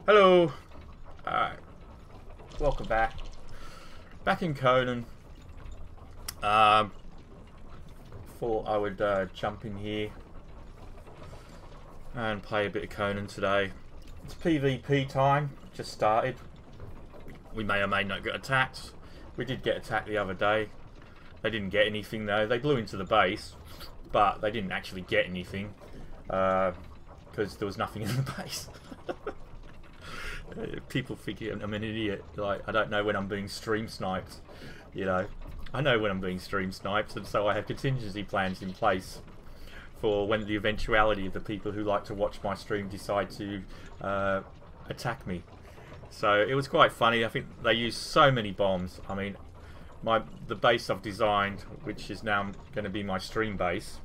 Hello. Welcome back. Back in Conan. Thought I would jump in here and play a bit of Conan today. It's PvP time. Just started. We may or may not get attacked. We did get attacked the other day. They didn't get anything though. They blew into the base, but they didn't actually get anything because there was nothing in the base. People think I'm an idiot. Like, I don't know when I'm being stream sniped. You know, I know when I'm being stream sniped, and so I have contingency plans in place for when the eventuality of the people who like to watch my stream decide to attack me. So it was quite funny. I think they used so many bombs. I mean, the base I've designed, which is now going to be my stream base,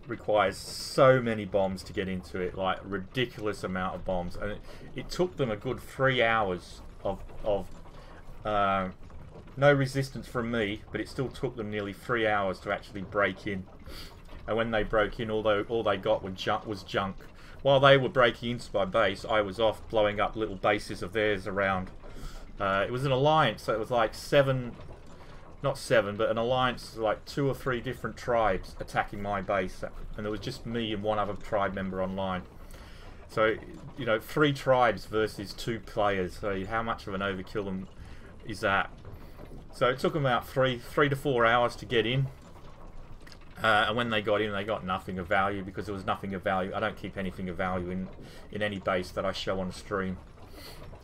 requires so many bombs to get into it, like ridiculous amount of bombs, and it took them a good 3 hours of no resistance from me, but it still took them nearly 3 hours to actually break in. And when they broke in, all they got was junk. While they were breaking into my base, I was off blowing up little bases of theirs around. It was an alliance, so it was like not seven, but an alliance, like 2 or 3 different tribes attacking my base, and there was just me and one other tribe member online. So, you know, 3 tribes versus 2 players. So how much of an overkill is that? So it took them about 3 to 4 hours to get in. And when they got in, they got nothing of value, because there was nothing of value. I don't keep anything of value in any base that I show on stream.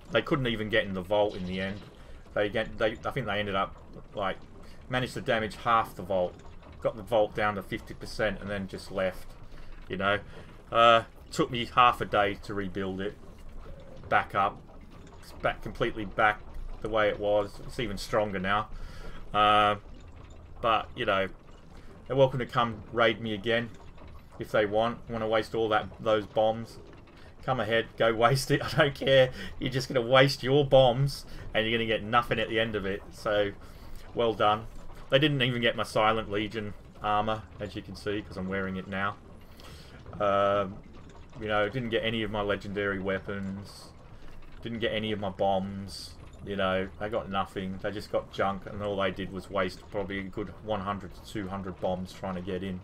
They couldn't even get in the vault in the end. I think they ended up, like, managed to damage half the vault, got the vault down to 50%, and then just left. You know, took me half a day to rebuild it back up. It's completely back the way it was. It's even stronger now. But you know, they're welcome to come raid me again if they want to waste all those bombs. Come ahead, go waste it. I don't care. You're just going to waste your bombs and you're going to get nothing at the end of it. So, well done. They didn't even get my Silent Legion armor, as you can see, because I'm wearing it now. You know, didn't get any of my legendary weapons. Didn't get any of my bombs. You know, they got nothing. They just got junk, and all they did was waste probably a good 100 to 200 bombs trying to get in.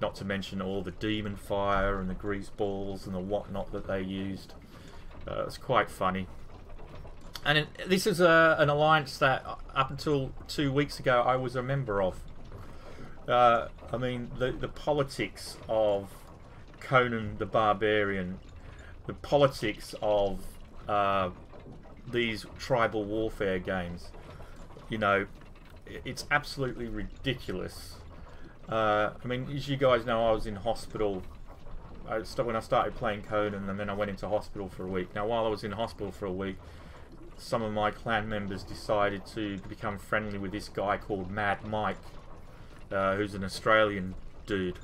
Not to mention all the demon fire and the grease balls and the whatnot that they used. It's quite funny. And this is an alliance that up until 2 weeks ago I was a member of. I mean, the politics of Conan the Barbarian, the politics of these tribal warfare games, you know, it's absolutely ridiculous. I mean, as you guys know, I was in hospital when I started playing Conan, and then I went into hospital for a week. Now, while I was in hospital for a week, some of my clan members decided to become friendly with this guy called Mad Mike, who's an Australian dude,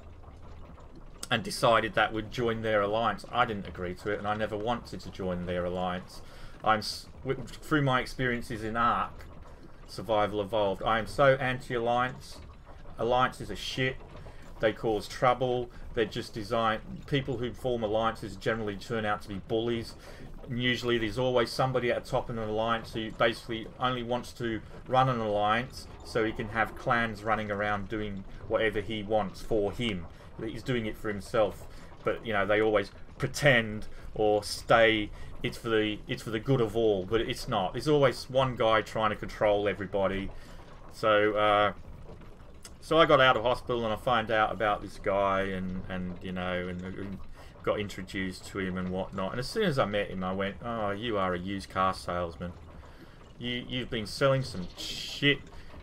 and decided that would join their alliance. I didn't agree to it, and I never wanted to join their alliance. Through my experiences in Ark, Survival Evolved, I am so anti-alliance. Alliances are shit. They cause trouble. They're just designed. People who form alliances generally turn out to be bullies. And usually there's always somebody at the top of an alliance who basically only wants to run an alliance so he can have clans running around doing whatever he wants for him. He's doing it for himself. But you know, they always pretend or stay it's for the good of all, but it's not. There's always one guy trying to control everybody. So so I got out of hospital and I found out about this guy and you know, and got introduced to him and whatnot. And as soon as I met him, I went, "Oh, you are a used car salesman. You've been selling some shit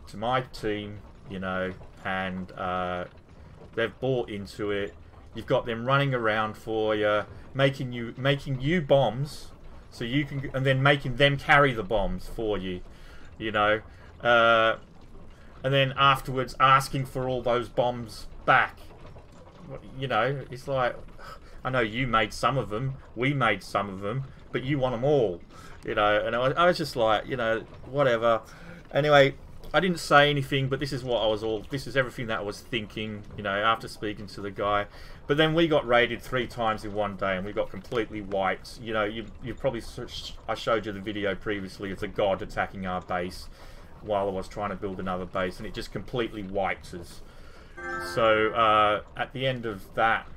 to my team, you know, and they've bought into it. You've got them running around for you, making you bombs, so you can, and then making them carry the bombs for you, you know." And then afterwards asking for all those bombs back. You know, it's like, I know you made some of them, we made some of them, but you want them all. You know, and I was just like, you know, whatever. Anyway, I didn't say anything, but this is what I was this is everything that I was thinking, you know, after speaking to the guy. But then we got raided 3 times in one day, and we got completely wiped. You know, you probably, I showed you the video previously of the god attacking our base while I was trying to build another base, and it just completely wiped us. So at the end of that,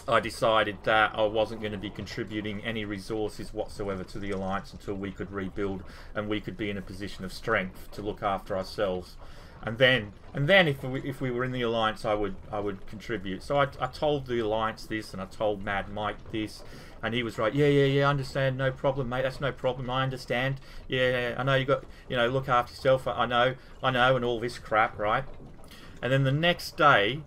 I decided that I wasn't going to be contributing any resources whatsoever to the Alliance until we could rebuild and we could be in a position of strength to look after ourselves. And then if we were in the Alliance, I would contribute. So I told the Alliance this, and I told Mad Mike this, and he was right. Yeah, I understand. No problem, mate. That's no problem. I understand. Yeah, I know you got, you know, look after yourself. I know, and all this crap, right? And then the next day,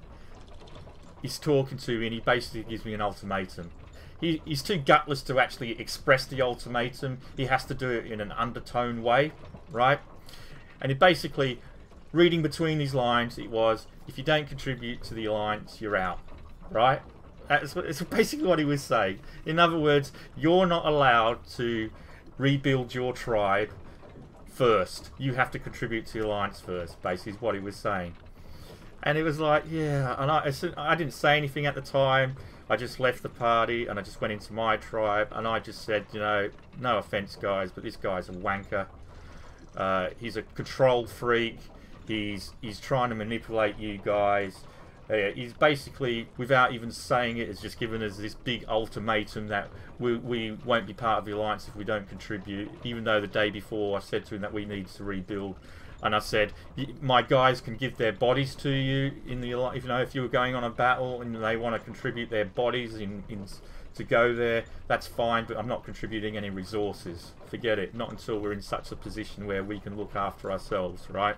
he's talking to me, and he basically gives me an ultimatum. He's too gutless to actually express the ultimatum. He has to do it in an undertone way, right? And he basically, reading between these lines, it was, if you don't contribute to the Alliance, you're out, right? That's basically what he was saying. In other words, you're not allowed to rebuild your tribe first. You have to contribute to the Alliance first, basically is what he was saying. And it was like, yeah, and I didn't say anything at the time. I just left the party and I just went into my tribe, and I just said, you know, no offense guys, but this guy's a wanker. He's a control freak. He's trying to manipulate you guys. He's basically, without even saying it, has just given us this big ultimatum that we won't be part of the Alliance if we don't contribute, even though the day before I said to him that we need to rebuild. And I said, my guys can give their bodies to you in the, if you know, if you were going on a battle and they want to contribute their bodies to go there, that's fine, but I'm not contributing any resources. Forget it. Not until we're in such a position where we can look after ourselves, right?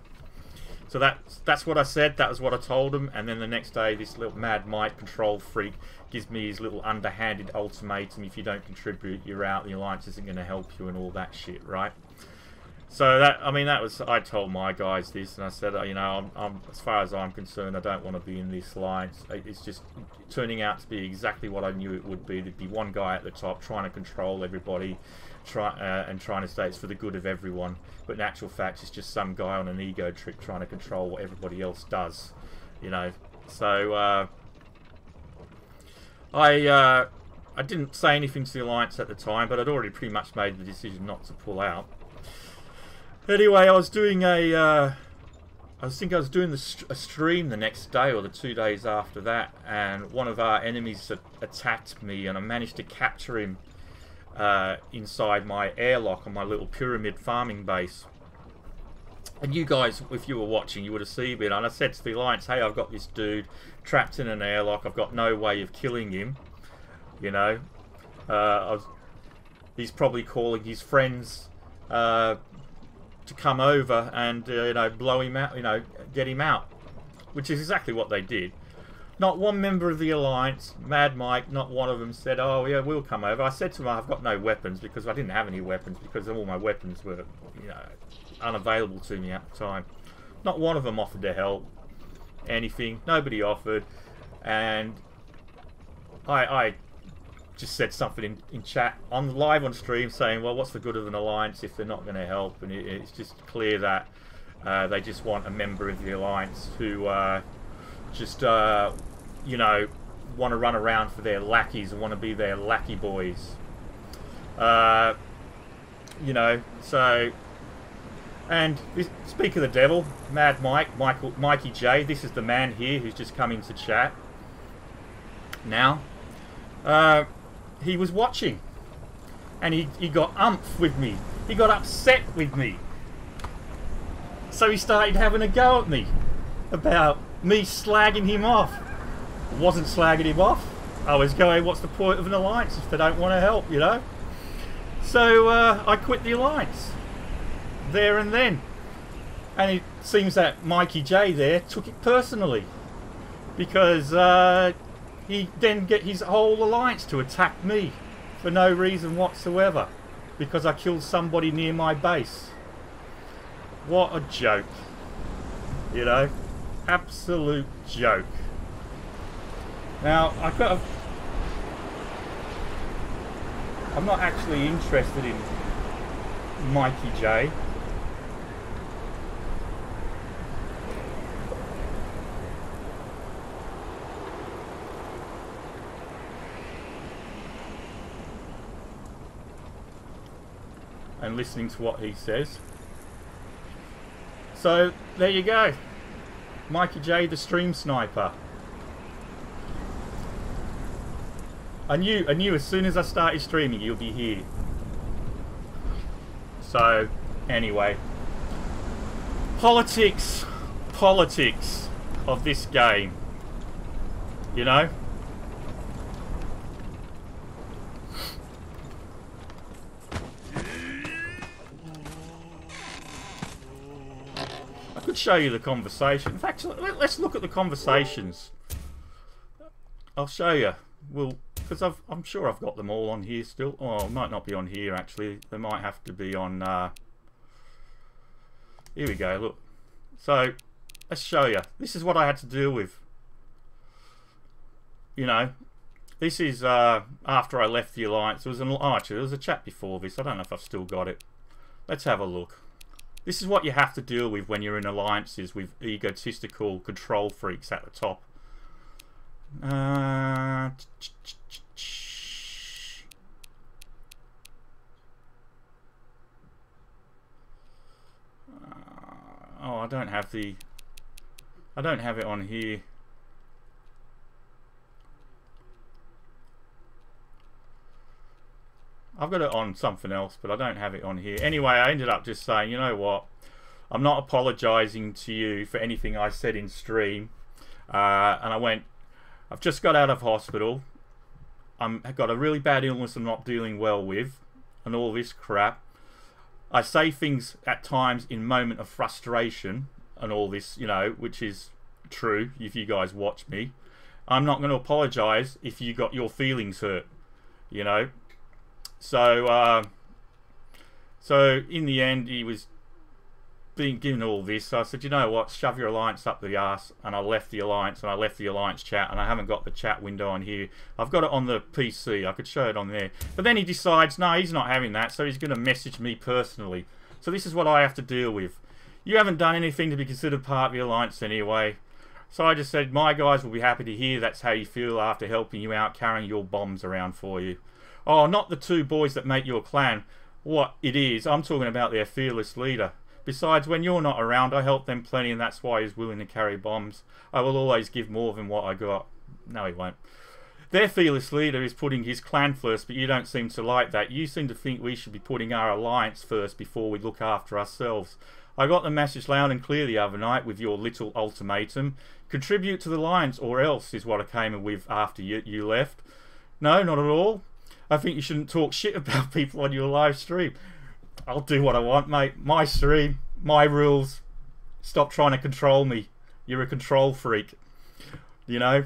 So that's what I said. That was what I told him. And then the next day, this little Mad Mike control freak gives me his little underhanded ultimatum: if you don't contribute, you're out. The Alliance isn't going to help you, and all that shit, right? So that, I mean, that was, I told my guys this, and I said, you know, I'm as far as I'm concerned, I don't want to be in this Alliance. It's just turning out to be exactly what I knew it would be. There'd be one guy at the top trying to control everybody, and trying to say it's for the good of everyone. But in actual fact, it's just some guy on an ego trip trying to control what everybody else does, you know. So I didn't say anything to the Alliance at the time, but I'd already pretty much made the decision not to pull out. Anyway, I was doing a, I think I was doing a stream the next day or the 2 days after that, and one of our enemies attacked me, and I managed to capture him inside my airlock on my little pyramid farming base. And you guys, if you were watching, you would have seen it. And I said to the Alliance, hey, I've got this dude trapped in an airlock. I've got no way of killing him. You know, he's probably calling his friends to come over and you know, blow him out, you know, get him out, which is exactly what they did. Not one member of the Alliance, Mad Mike, not one of them said, oh yeah, we'll come over. I said to them, I've got no weapons, because I didn't have any weapons, because all my weapons were, you know, unavailable to me at the time. Not one of them offered to help, anything. Nobody offered. And I just said something in chat on live on stream saying, well, what's the good of an Alliance if they're not going to help? And it's just clear that they just want a member of the Alliance who just you know, want to run around for their lackeys and want to be their lackey boys, you know. So, and speak of the devil, Mad Mikey J, this is the man here who's just come into chat now. He was watching, and he got umph with me. He got upset with me. So he started having a go at me about me slagging him off. I wasn't slagging him off. I was going, what's the point of an Alliance if they don't want to help, you know? So I quit the Alliance there and then. And it seems that Mikey J there took it personally, because he then get his whole Alliance to attack me for no reason whatsoever, because I killed somebody near my base. What a joke, you know, absolute joke. Now I'm not actually interested in Mikey J. and listening to what he says. So there you go, Mikey J, the stream sniper. I knew as soon as I started streaming you'll be here. So anyway, politics of this game, you know. I could show you the conversation. In fact, let's look at the conversations. I'll show you. Well, because I'm sure I've got them all on here still. Oh, it might not be on here actually. They might have to be on. Here we go. Look. So let's show you. This is what I had to deal with. You know, this is after I left the Alliance. There was actually there was a chat before this. I don't know if I've still got it. Let's have a look. This is what you have to deal with when you're in alliances with egotistical control freaks at the top. Oh, I don't have it on here. I've got it on something else, but I don't have it on here. Anyway, I ended up just saying, you know what? I'm not apologising to you for anything I said in stream. And I went, I've just got out of hospital. I've got a really bad illness I'm not dealing well with, and all this crap. I say things at times in moment of frustration and all this, you know, which is true if you guys watch me. I'm not going to apologise if you got your feelings hurt, you know. So, so in the end, he was being given all this. So I said, you know what, shove your Alliance up the arse, and I left the Alliance, and I left the Alliance chat, and I haven't got the chat window on here. I've got it on the PC. I could show it on there. But then he decides, no, he's not having that, so he's going to message me personally. So this is what I have to deal with. You haven't done anything to be considered part of the Alliance anyway. So I just said, my guys will be happy to hear that's how you feel after helping you out, carrying your bombs around for you. Oh, not the two boys that make your clan. What it is, I'm talking about their fearless leader. Besides, when you're not around, I help them plenty, and that's why he's willing to carry bombs. I will always give more than what I got. No, he won't. Their fearless leader is putting his clan first, but you don't seem to like that. You seem to think we should be putting our Alliance first before we look after ourselves. I got the message loud and clear the other night with your little ultimatum. Contribute to the Alliance or else is what I came with after you left. No, not at all. I think you shouldn't talk shit about people on your live stream. I'll do what I want, mate. My stream, my rules. Stop trying to control me. You're a control freak. You know?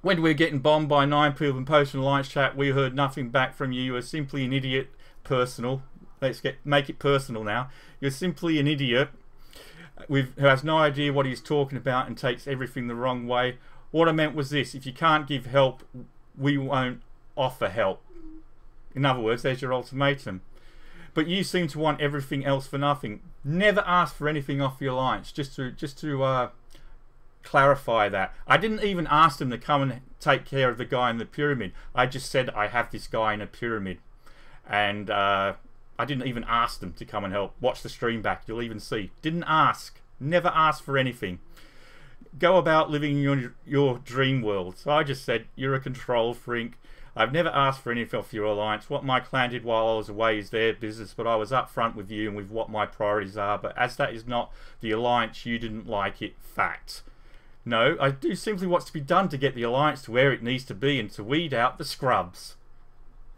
When we were getting bombed by 9 people in Post and Alliance chat, we heard nothing back from you. You were simply an idiot. Personal. Let's make it personal now. You're simply an idiot who has no idea what he's talking about and takes everything the wrong way. What I meant was this. If you can't give help, we won't offer help. In other words, there's your ultimatum. But you seem to want everything else for nothing. Never ask for anything off the Alliance. Just to clarify that. I didn't even ask them to come and take care of the guy in the pyramid. I just said I have this guy in a pyramid. And I didn't even ask them to come and help. Watch the stream back. You'll even see. Didn't ask. Never ask for anything. Go about living your dream world. So I just said, you're a control freak. I've never asked for anything off your Alliance. What my clan did while I was away is their business, but I was upfront with you and with what my priorities are. But as that is not the Alliance, you didn't like it. Fact. No, I do simply what's to be done to get the Alliance to where it needs to be and to weed out the scrubs.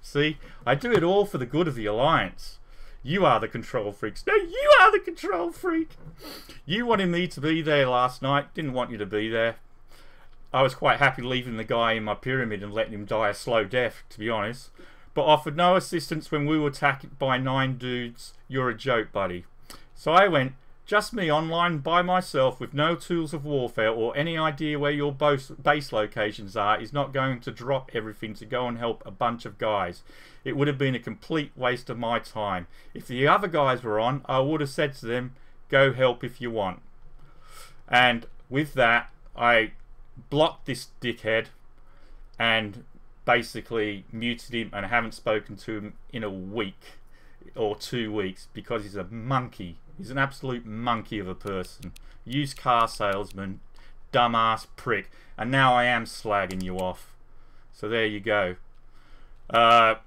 See? I do it all for the good of the Alliance. You are the control freaks. No, you are the control freak. You wanted me to be there last night. Didn't want you to be there. I was quite happy leaving the guy in my pyramid and letting him die a slow death, to be honest. But offered no assistance when we were attacked by 9 dudes. You're a joke, buddy. So I went, just me online by myself with no tools of warfare or any idea where your base locations are is not going to drop everything to go and help a bunch of guys. It would have been a complete waste of my time. If the other guys were on, I would have said to them, go help if you want. And with that, I blocked this dickhead and basically muted him and I haven't spoken to him in a week. or 2 weeks because he's a monkey. He's an absolute monkey of a person. Used car salesman, dumbass prick. And now I am slagging you off. So there you go. But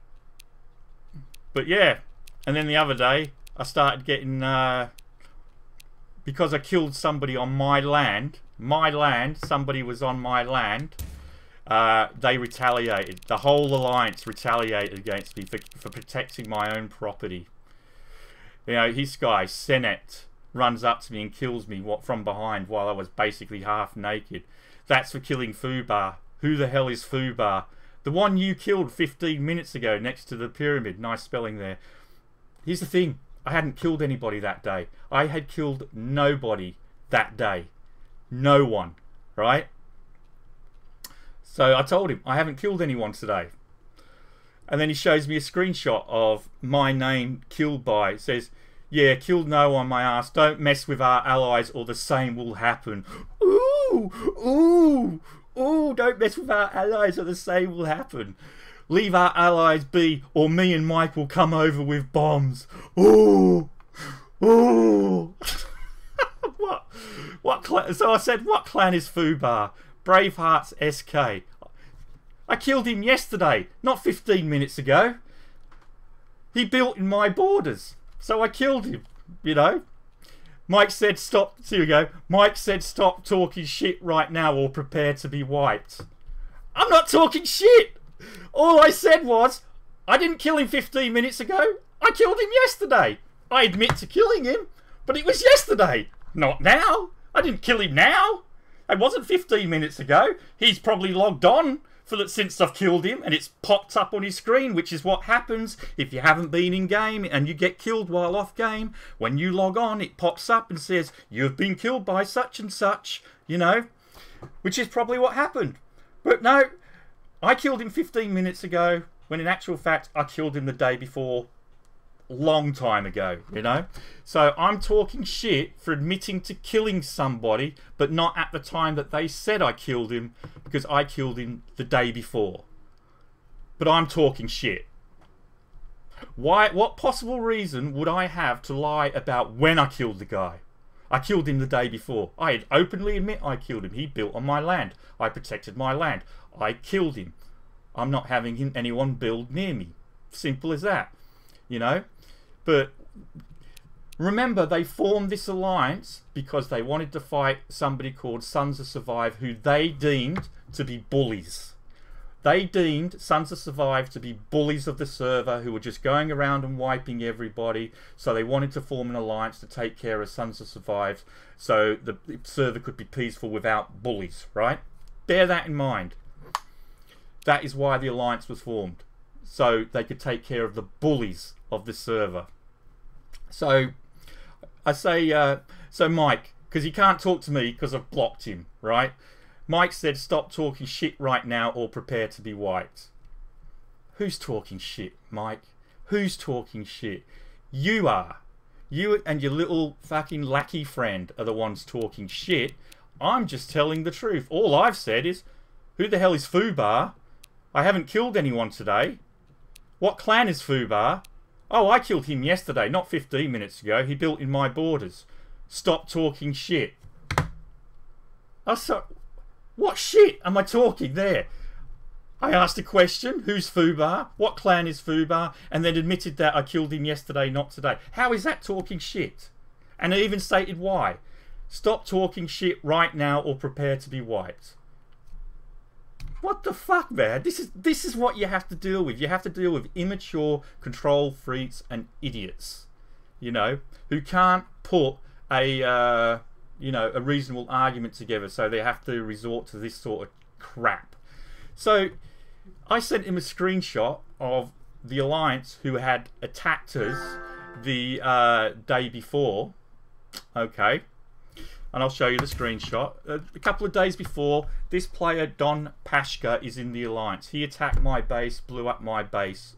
yeah. And then the other day, I started getting... because I killed somebody on my land, somebody was on my land, they retaliated. The whole alliance retaliated against me for protecting my own property. You know, this guy, Senet, runs up to me and kills me from behind while I was basically half naked. That's for killing Fubar. Who the hell is Fubar? The one you killed 15 minutes ago next to the pyramid. Nice spelling there. Here's the thing. I hadn't killed anybody that day. I had killed nobody that day. No one. Right? So I told him, I haven't killed anyone today. And then he shows me a screenshot of my name killed by. It says, yeah, killed no one, my ass. Don't mess with our allies or the same will happen. Ooh, ooh, ooh, don't mess with our allies or the same will happen. Leave our allies be or me and Mike will come over with bombs. Ooh, ooh. What clan? So I said, what clan is Fubar? Bravehearts SK. I killed him yesterday, not 15 minutes ago. He built in my borders, so I killed him, you know. Mike said stop, here we go. Mike said stop talking shit right now or prepare to be wiped. I'm not talking shit. All I said was, I didn't kill him 15 minutes ago. I killed him yesterday. I admit to killing him, but it was yesterday, not now. I didn't kill him now. It wasn't 15 minutes ago. He's probably logged on since I've killed him, and it's popped up on his screen, which is what happens if you haven't been in game and you get killed while off game. When you log on, it pops up and says, you've been killed by such and such, you know, which is probably what happened. But no, I killed him 15 minutes ago, when in actual fact, I killed him the day before, long time ago, you know. So I'm talking shit for admitting to killing somebody, but not at the time that they said I killed him, because I killed him the day before. But I'm talking shit. Why? What possible reason would I have to lie about when I killed the guy? I killed him the day before. I openly admit I killed him. He built on my land. I protected my land. I killed him. I'm not having anyone build near me. Simple as that. You know? But remember, they formed this alliance because they wanted to fight somebody called Sons of Survive, who they deemed to be bullies. They deemed Sons of Survive to be bullies of the server who were just going around and wiping everybody. So they wanted to form an alliance to take care of Sons of Survive so the server could be peaceful without bullies, right? Bear that in mind. That is why the alliance was formed. So they could take care of the bullies of the server. So I say, so Mike, because he can't talk to me because I've blocked him, right? Mike said, stop talking shit right now or prepare to be wiped. Who's talking shit, Mike? Who's talking shit? You are. You and your little fucking lackey friend are the ones talking shit. I'm just telling the truth. All I've said is, who the hell is Fubar? I haven't killed anyone today. What clan is Fubar? Oh, I killed him yesterday, not 15 minutes ago. He built in my borders. Stop talking shit. Oh, so, what shit am I talking there? I asked a question, who's Fubar? What clan is Fubar? And then admitted that I killed him yesterday, not today. How is that talking shit? And I even stated why. Stop talking shit right now or prepare to be wiped. What the fuck, man? This is what you have to deal with. You have to deal with immature control freaks and idiots, you know, who can't put a you know, a reasonable argument together, so they have to resort to this sort of crap. So I sent him a screenshot of the alliance who had attacked us the day before. Okay. And I'll show you the screenshot. A couple of days before, this player, Don Pashka, is in the alliance. He attacked my base, blew up my base,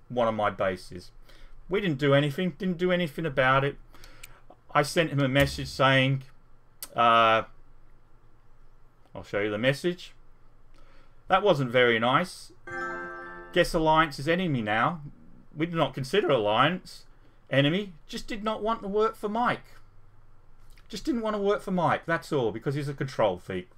one of my bases. We didn't do anything about it. I sent him a message saying, I'll show you the message. That wasn't very nice. Guess alliance is enemy now. we did not consider alliance enemy. Just did not want to work for Mike. Just didn't want to work for Mike. That's all, because he's a control freak.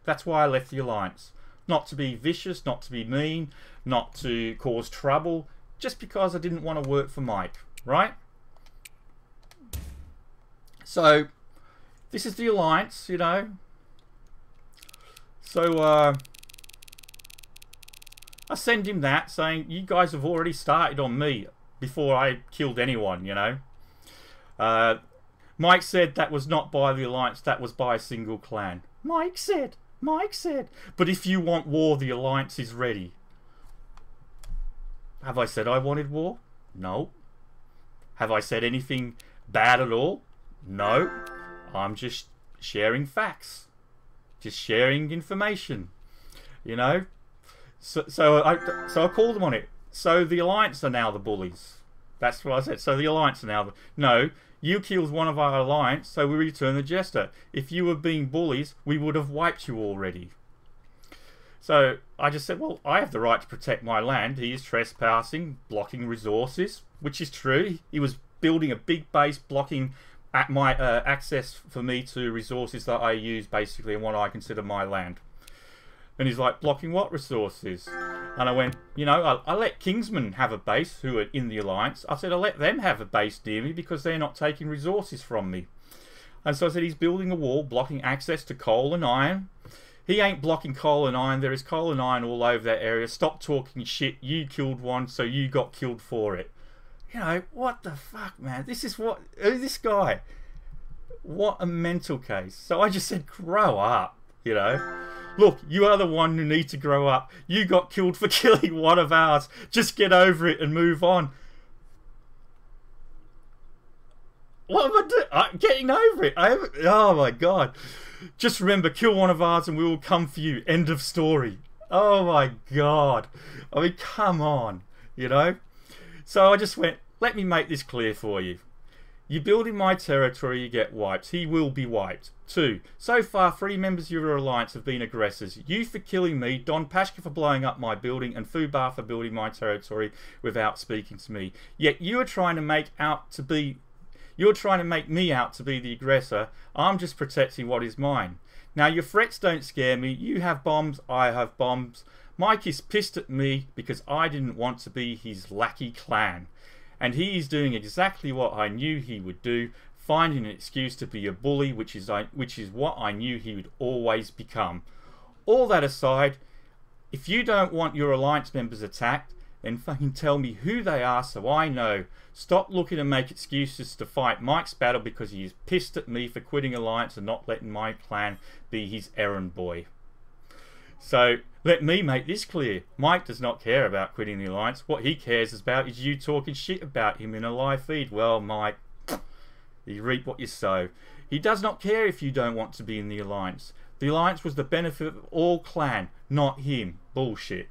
That's why I left the alliance. Not to be vicious, not to be mean, not to cause trouble. Just because I didn't want to work for Mike, right? So, this is the alliance, you know. So, I send him that saying, you guys have already started on me before I killed anyone, you know. Mike said that was not by the alliance, that was by a single clan. Mike said, but if you want war, the alliance is ready. Have I said I wanted war? No. Have I said anything bad at all? No. I'm just sharing facts. Just sharing information. You know? So I called them on it. So the alliance are now the bullies. That's what I said. So the alliance are now the... No, you killed one of our alliance, so we return the jester. If you were being bullies, we would have wiped you already. So I just said, well, I have the right to protect my land. He is trespassing, blocking resources, which is true. He was building a big base, blocking at my access for me to resources that I use basically in what I consider my land. And he's like, blocking what resources? And I went, you know, I let Kingsmen have a base who are in the alliance. I said, I let them have a base near me because they're not taking resources from me. And so I said, he's building a wall, blocking access to coal and iron. He ain't blocking coal and iron. There is coal and iron all over that area. Stop talking shit. You killed one, so you got killed for it. You know, what the fuck, man? This is what... This guy. What a mental case. So I just said, grow up, you know. Look, you are the one who needs to grow up. You got killed for killing one of ours. Just get over it and move on. What am I doing? I'm getting over it. Oh my God. Just remember, kill one of ours and we will come for you. End of story. Oh my God. I mean, come on. You know? So I just went, let me make this clear for you. You build in my territory, you get wiped. He will be wiped. 2. So far, 3 members of your alliance have been aggressors. You for killing me, Don Pashka for blowing up my building, and Fubar for building my territory without speaking to me. Yet you are trying to make me out to be the aggressor. I'm just protecting what is mine. Now your threats don't scare me. You have bombs, I have bombs. Mike is pissed at me because I didn't want to be his lackey clan. And he is doing exactly what I knew he would do, finding an excuse to be a bully, which is what I knew he would always become. All that aside, if you don't want your alliance members attacked, then fucking tell me who they are so I know. Stop looking to make excuses to fight Mike's battle because he is pissed at me for quitting alliance and not letting my clan be his errand boy. So let me make this clear. Mike does not care about quitting the alliance. What he cares about is you talking shit about him in a live feed. Well, Mike, you reap what you sow. He does not care if you don't want to be in the alliance. The alliance was the benefit of all clan, not him. Bullshit.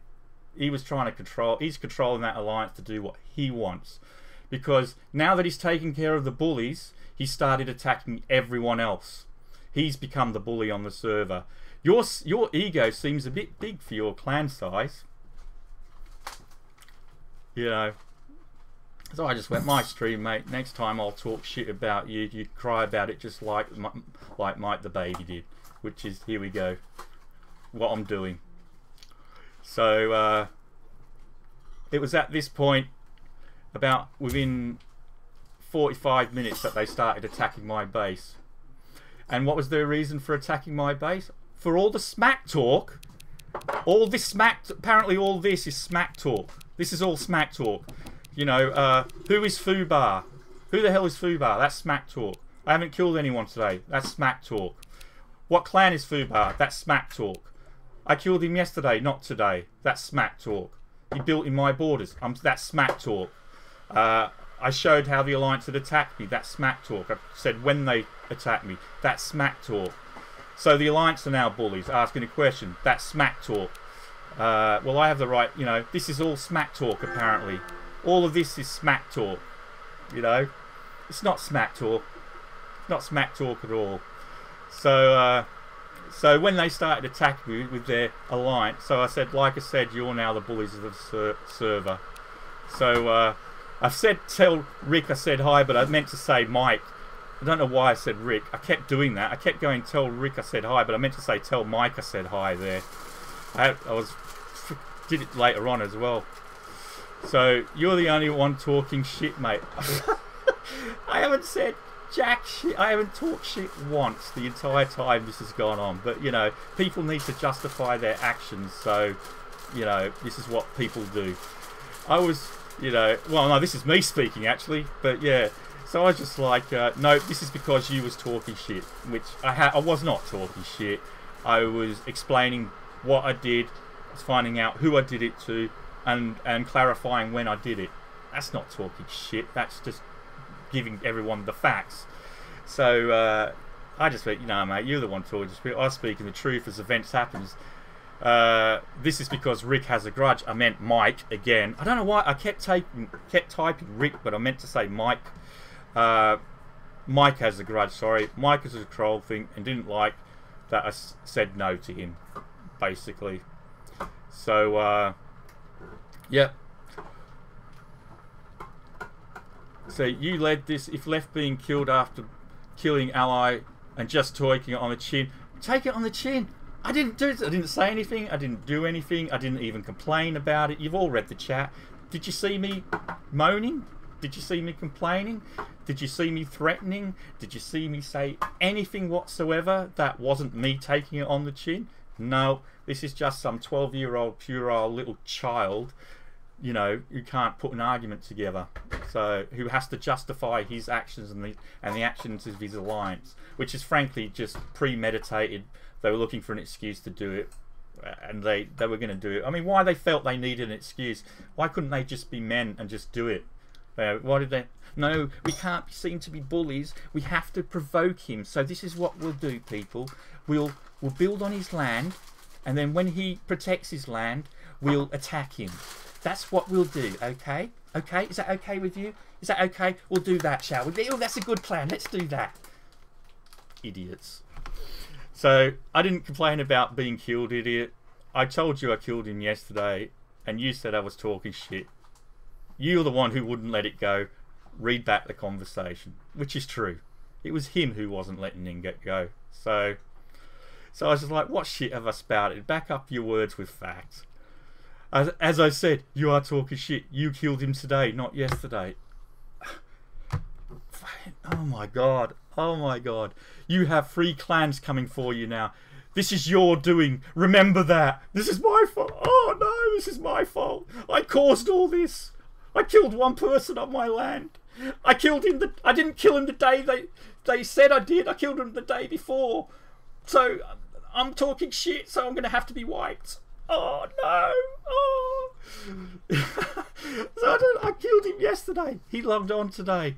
He was trying to control, he's controlling that alliance to do what he wants. Because now that he's taken care of the bullies, he started attacking everyone else. He's become the bully on the server. Your ego seems a bit big for your clan size. You know. So I just went, my stream, mate. Next time I'll talk shit about you. You cry about it just like Mike the baby did. Which is, here we go. What I'm doing. So, it was at this point, about within 45 minutes, that they started attacking my base. And what was their reason for attacking my base? For all the smack talk. All this smack... Apparently all this is smack talk. This is all smack talk. You know, who is Fubar? Who the hell is Fubar? That's smack talk. I haven't killed anyone today. That's smack talk. What clan is Fubar? That's smack talk. I killed him yesterday, not today. That's smack talk. He built in my borders. That's smack talk. I showed how the alliance had attacked me. That's smack talk. I said when they attacked me. That's smack talk. So the alliance are now bullies, asking a question. That's smack talk. Well, I have the right, you know, this is all smack talk apparently. All of this is smack talk. You know? It's not smack talk. It's not smack talk at all. So, so when they started attacking me with their alliance, so I said, like I said, you're now the bullies of the server. So I've said tell Rick I said hi, but I meant to say Mike. I don't know why I said Rick. I kept doing that. I kept going tell Rick I said hi, but I meant to say tell Mike I said hi there. I did it later on as well. So you're the only one talking shit, mate. I haven't said jack shit. I haven't talked shit once the entire time this has gone on. But you know, people need to justify their actions. So you know, this is what people do. I was, you know, well, no, this is me speaking actually, but yeah. So I was just like, no, this is because you was talking shit, which I was not talking shit. I was explaining what I did, I was finding out who I did it to, and clarifying when I did it. That's not talking shit. That's just giving everyone the facts. So I just went, you know, mate, you're the one talking shit. I was speaking the truth as events happens. This is because Rick has a grudge. I meant Mike again. I don't know why I kept typing Rick, but I meant to say Mike. Mike has a grudge. Sorry, Mike is a troll thing and didn't like that I said no to him, basically. So yeah. So you led this. If left being killed after killing ally and just talking it on the chin, take it on the chin. I didn't do it. I didn't say anything. I didn't do anything. I didn't even complain about it. You've all read the chat. Did you see me moaning? Did you see me complaining? Did you see me threatening? Did you see me say anything whatsoever that wasn't me taking it on the chin? No, this is just some 12-year-old puerile little child, you know, who can't put an argument together. So who has to justify his actions and the actions of his alliance, which is frankly just premeditated. They were looking for an excuse to do it, and they were going to do it. I mean, why they felt they needed an excuse? Why couldn't they just be men and just do it? Why did they? No, we can't be seen to be bullies. We have to provoke him. So this is what we'll do, people. We'll build on his land, and then when he protects his land, we'll attack him. That's what we'll do. Okay? Okay? Is that okay with you? Is that okay? We'll do that, shall we? Oh, that's a good plan. Let's do that. Idiots. So I didn't complain about being killed, idiot. I told you I killed him yesterday, and you said I was talking shit. You're the one who wouldn't let it go. Read back the conversation, which is true. It was him who wasn't letting him get go. So I was just like, what shit have I spouted? Back up your words with facts. As I said, you are talking shit. You killed him today, not yesterday. Oh my god. Oh my god. You have 3 clans coming for you now. This is your doing. Remember that. This is my fault. Oh no, this is my fault. I caused all this. I killed one person on my land. I killed him. I didn't kill him the day they said I did. I killed him the day before. So I'm talking shit. So I'm going to have to be wiped. Oh no. Oh. So I killed him yesterday. He logged on today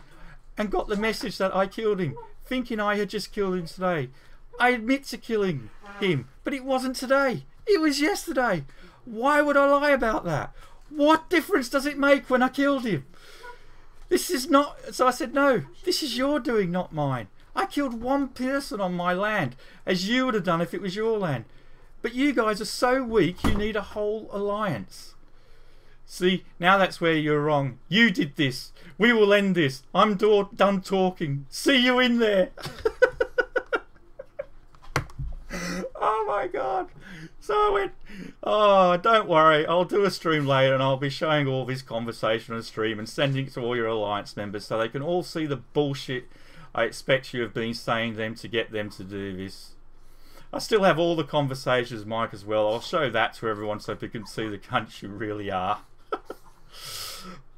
and got the message that I killed him, thinking I had just killed him today. I admit to killing him, but it wasn't today. It was yesterday. Why would I lie about that? What difference does it make when I killed him? This is not... So I said, no, this is your doing, not mine. I killed one person on my land, as you would have done if it was your land. But you guys are so weak, you need a whole alliance. See, now that's where you're wrong. You did this. We will end this. I'm done talking. See you in there. Oh my god. So I went, oh, don't worry, I'll do a stream later and I'll be showing all this conversation on stream and sending it to all your alliance members so they can all see the bullshit I expect you have been saying to them to get them to do this. I still have all the conversations, Mike, as well. I'll show that to everyone so they can see the cunt you really are.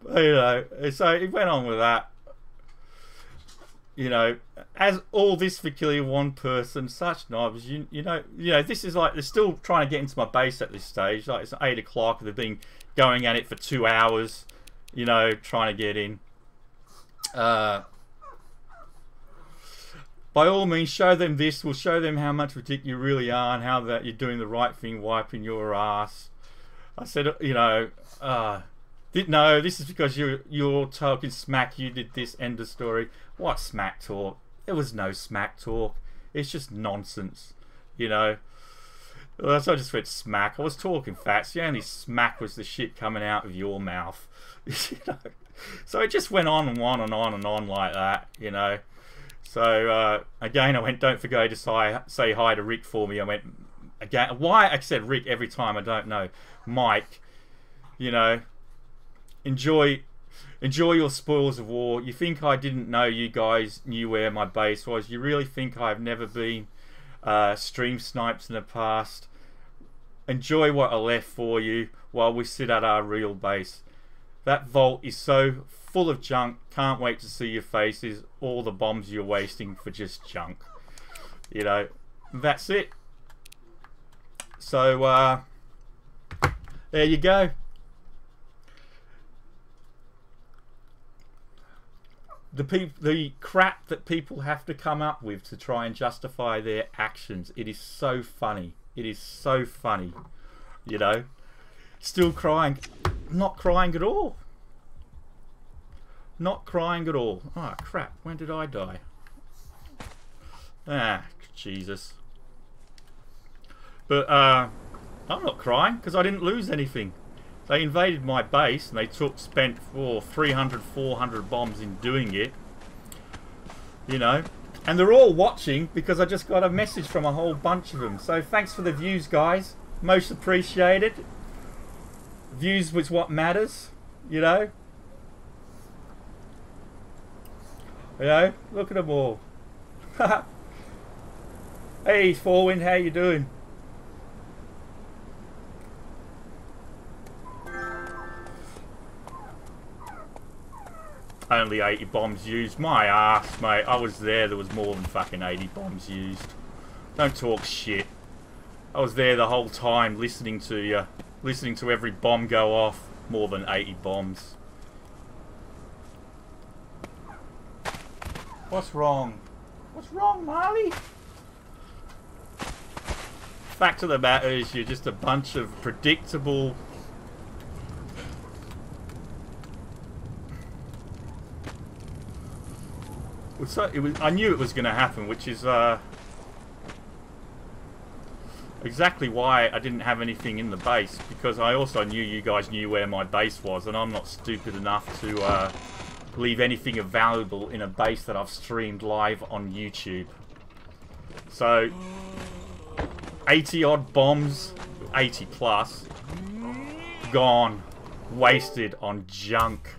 You know, so it went on with that. You know, as all this for killing one person, such knobs. You know, this is like they're still trying to get into my base at this stage. Like it's 8 o'clock. They've been going at it for 2 hours. You know, trying to get in. By all means, show them this. We'll show them how much ridiculous you really are and how that you're doing the right thing, wiping your ass. I said, you know, no, this is because you're talking smack. You did this. End of story. What smack talk? There was no smack talk. It's just nonsense, you know. Well, so I just went smack. I was talking fast. The only smack was the shit coming out of your mouth. You know? So it just went on and on and on and on like that, you know. So again, I went, don't forget to say hi to Rick for me. I went, again, why I said Rick every time, I don't know. Mike, you know, enjoy your spoils of war. You think I didn't know you guys knew where my base was? You really think I've never been stream snipes in the past? Enjoy what I left for you while we sit at our real base. That vault is so full of junk. Can't wait to see your faces. All the bombs you're wasting for just junk. You know, that's it. So there you go. The crap that people have to come up with to try and justify their actions. It is so funny. It is so funny. You know, still crying. Not crying at all. Not crying at all. Oh crap, when did I die? Ah, Jesus. But I'm not crying because I didn't lose anything. They invaded my base and they spent 300, 400 bombs in doing it. You know, and they're all watching because I just got a message from a whole bunch of them. So thanks for the views, guys. Most appreciated. Views was what matters, you know. You know, look at them all. Hey, Forwind, how you doing? Only 80 bombs used. My ass, mate. I was there. There was more than fucking 80 bombs used. Don't talk shit. I was there the whole time listening to you. Listening to every bomb go off. More than 80 bombs. What's wrong? What's wrong, Marley? Fact of the matter is you're just a bunch of predictable... I knew it was going to happen, which is exactly why I didn't have anything in the base, because I also knew you guys knew where my base was, and I'm not stupid enough to leave anything of valuable in a base that I've streamed live on YouTube. So 80 odd bombs, 80 plus, gone, wasted on junk.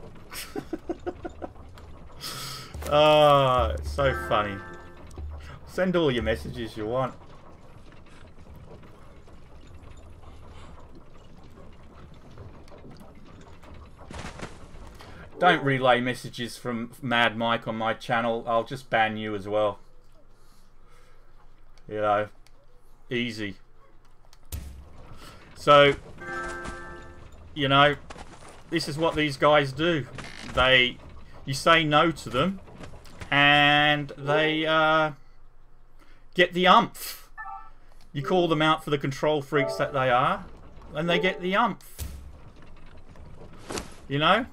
Oh, it's so funny. Send all your messages you want. Don't relay messages from Mad Mike on my channel. I'll just ban you as well. You know, easy. So, you know, this is what these guys do. You say no to them, and they get the umph. You call them out for the control freaks that they are, and they get the umph. You know?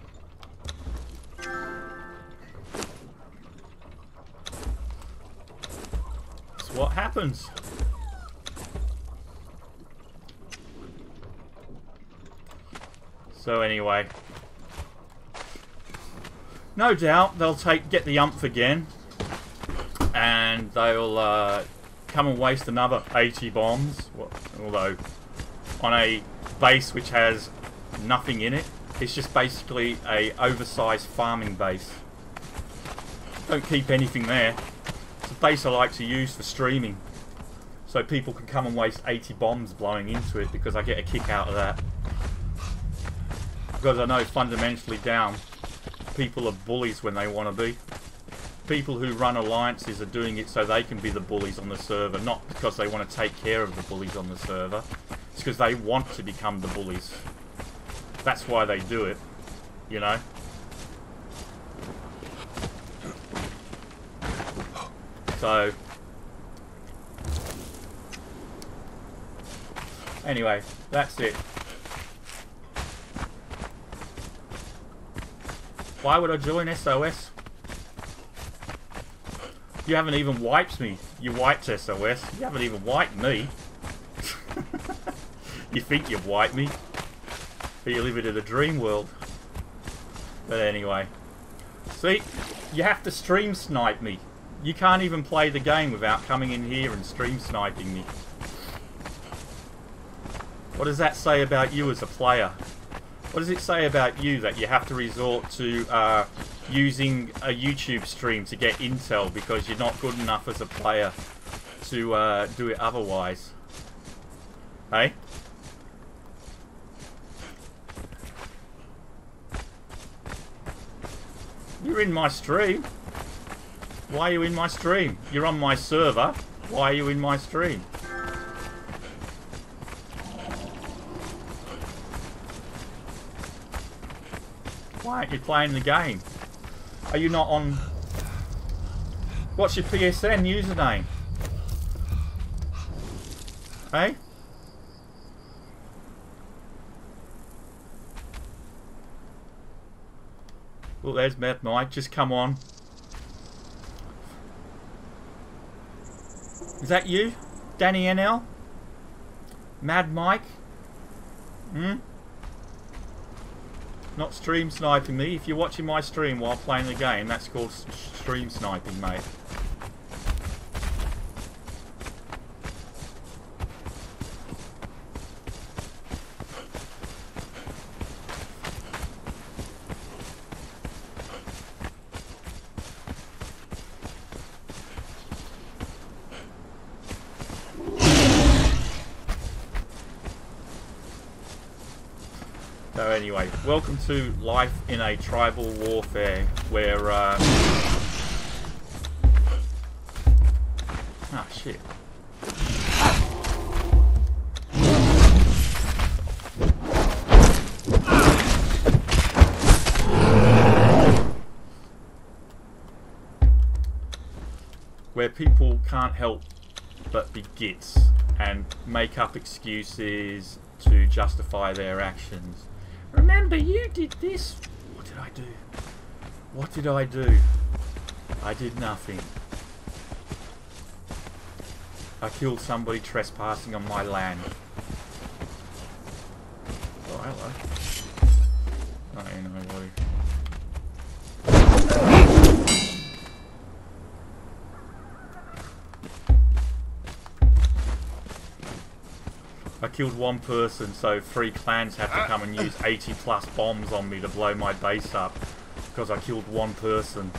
That's what happens. So anyway, no doubt they'll get the umph again, and they'll come and waste another 80 bombs. Although on a base which has nothing in it, it's just basically a oversized farming base. Don't keep anything there. It's a base I like to use for streaming, so people can come and waste 80 bombs blowing into it, because I get a kick out of that. Because I know fundamentally down, people are bullies when they want to be. People who run alliances are doing it so they can be the bullies on the server, not because they want to take care of the bullies on the server. It's because they want to become the bullies. That's why they do it, you know? So, anyway, that's it. Why would I join SOS? You haven't even wiped me. You wiped SOS. You haven't even wiped me. You think you've wiped me, but you're living in a dream world. But anyway, see, you have to stream snipe me. You can't even play the game without coming in here and stream sniping me. What does that say about you as a player? What does it say about you that you have to resort to using a YouTube stream to get intel because you're not good enough as a player to do it otherwise? Hey? You're in my stream. Why are you in my stream? You're on my server. Why are you in my stream? Why aren't you playing the game? Are you not on... What's your PSN username? Hey? Well, there's Mad Mike. Just come on. Is that you? Danny NL? Mad Mike? Hmm? Not stream sniping me. If you're watching my stream while playing the game, that's called stream sniping, mate. So anyway, welcome to life in a tribal warfare where ah, shit. Where people can't help but be gits and make up excuses to justify their actions. Remember, you did this. What did I do? What did I do? I did nothing. I killed somebody trespassing on my land. Oh, hello. Oh, you know what? I killed one person, so 3 clans have to come and use 80+ bombs on me to blow my base up because I killed one person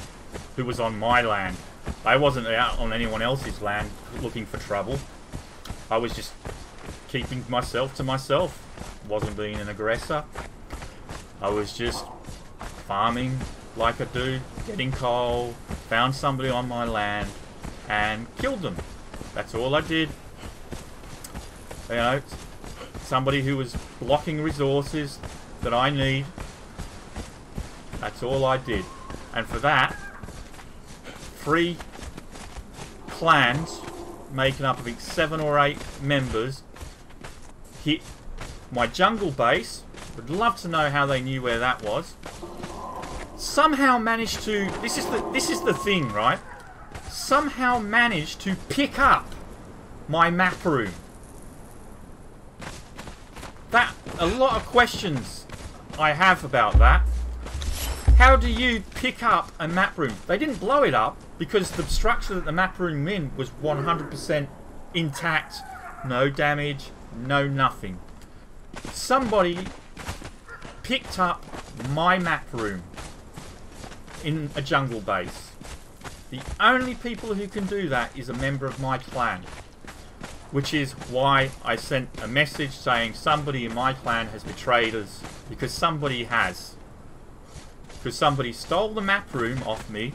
who was on my land. I wasn't out on anyone else's land looking for trouble. I was just keeping myself to myself. Wasn't being an aggressor. I was just farming like I do, getting coal, found somebody on my land and killed them. That's all I did. You know, somebody who was blocking resources that I need. That's all I did. And for that, 3 clans, making up I think 7 or 8 members, hit my jungle base. Would love to know how they knew where that was. Somehow managed to, this is the thing, right? Somehow managed to pick up my map room. That, a lot of questions I have about that. How do you pick up a map room? They didn't blow it up because the structure that the map room in was 100% intact. No damage, no nothing. Somebody picked up my map room in a jungle base. The only people who can do that is a member of my clan. Which is why I sent a message saying somebody in my clan has betrayed us. Because somebody has. Because somebody stole the map room off me.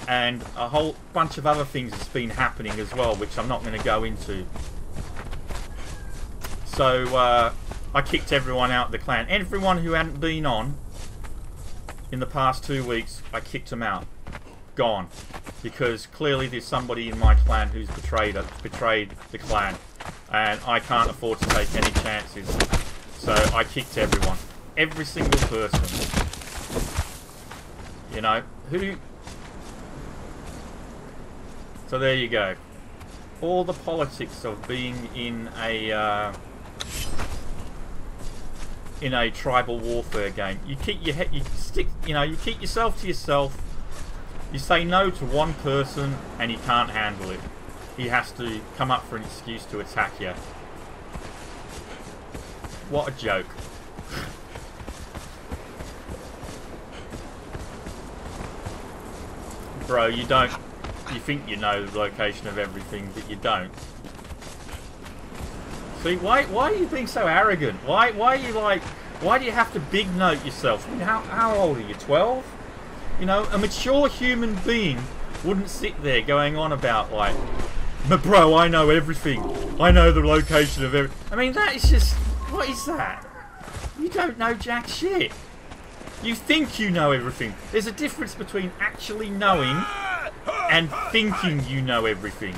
And a whole bunch of other things has been happening as well, which I'm not going to go into. So I kicked everyone out of the clan. Everyone who hadn't been on in the past 2 weeks, I kicked them out. Gone. Because clearly there's somebody in my clan who's betrayed the clan. And I can't afford to take any chances. So I kicked everyone. Every single person. You know, who... So there you go. All the politics of being in a in a tribal warfare game. You keep your head, you keep yourself to yourself. You say no to one person and he can't handle it. He has to come up for an excuse to attack you. What a joke. Bro, you think you know the location of everything, but you don't. See, why are you being so arrogant? Why are you like, why do you have to big note yourself? I mean, how old are you, 12? You know, a mature human being wouldn't sit there going on about like, but bro, I know everything. I know the location of everything. I mean, that is just, what is that? You don't know jack shit. You think you know everything. There's a difference between actually knowing and thinking you know everything.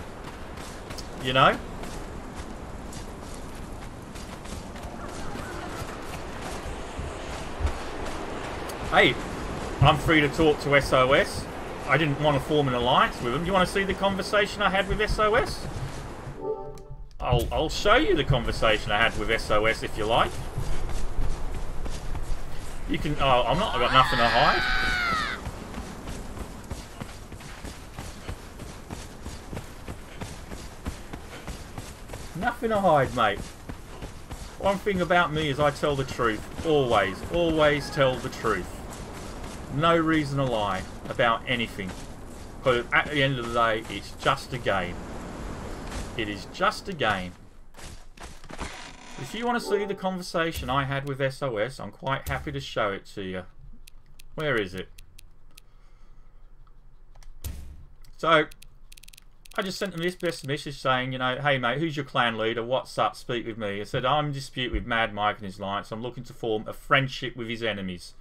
You know? Hey, I'm free to talk to SOS. I didn't want to form an alliance with them. You want to see the conversation I had with SOS? I'll show you the conversation I had with SOS if you like. You can. Oh, I've got nothing to hide. Nothing to hide, mate. One thing about me is I tell the truth. Always. Always tell the truth. No reason to lie about anything. But at the end of the day, it's just a game. It is just a game. If you want to see the conversation I had with SOS, I'm quite happy to show it to you. Where is it? So, I just sent them this best message saying, you know, hey mate, who's your clan leader? What's up? Speak with me. I said, I'm in dispute with Mad Mike and his alliance. I'm looking to form a friendship with his enemies.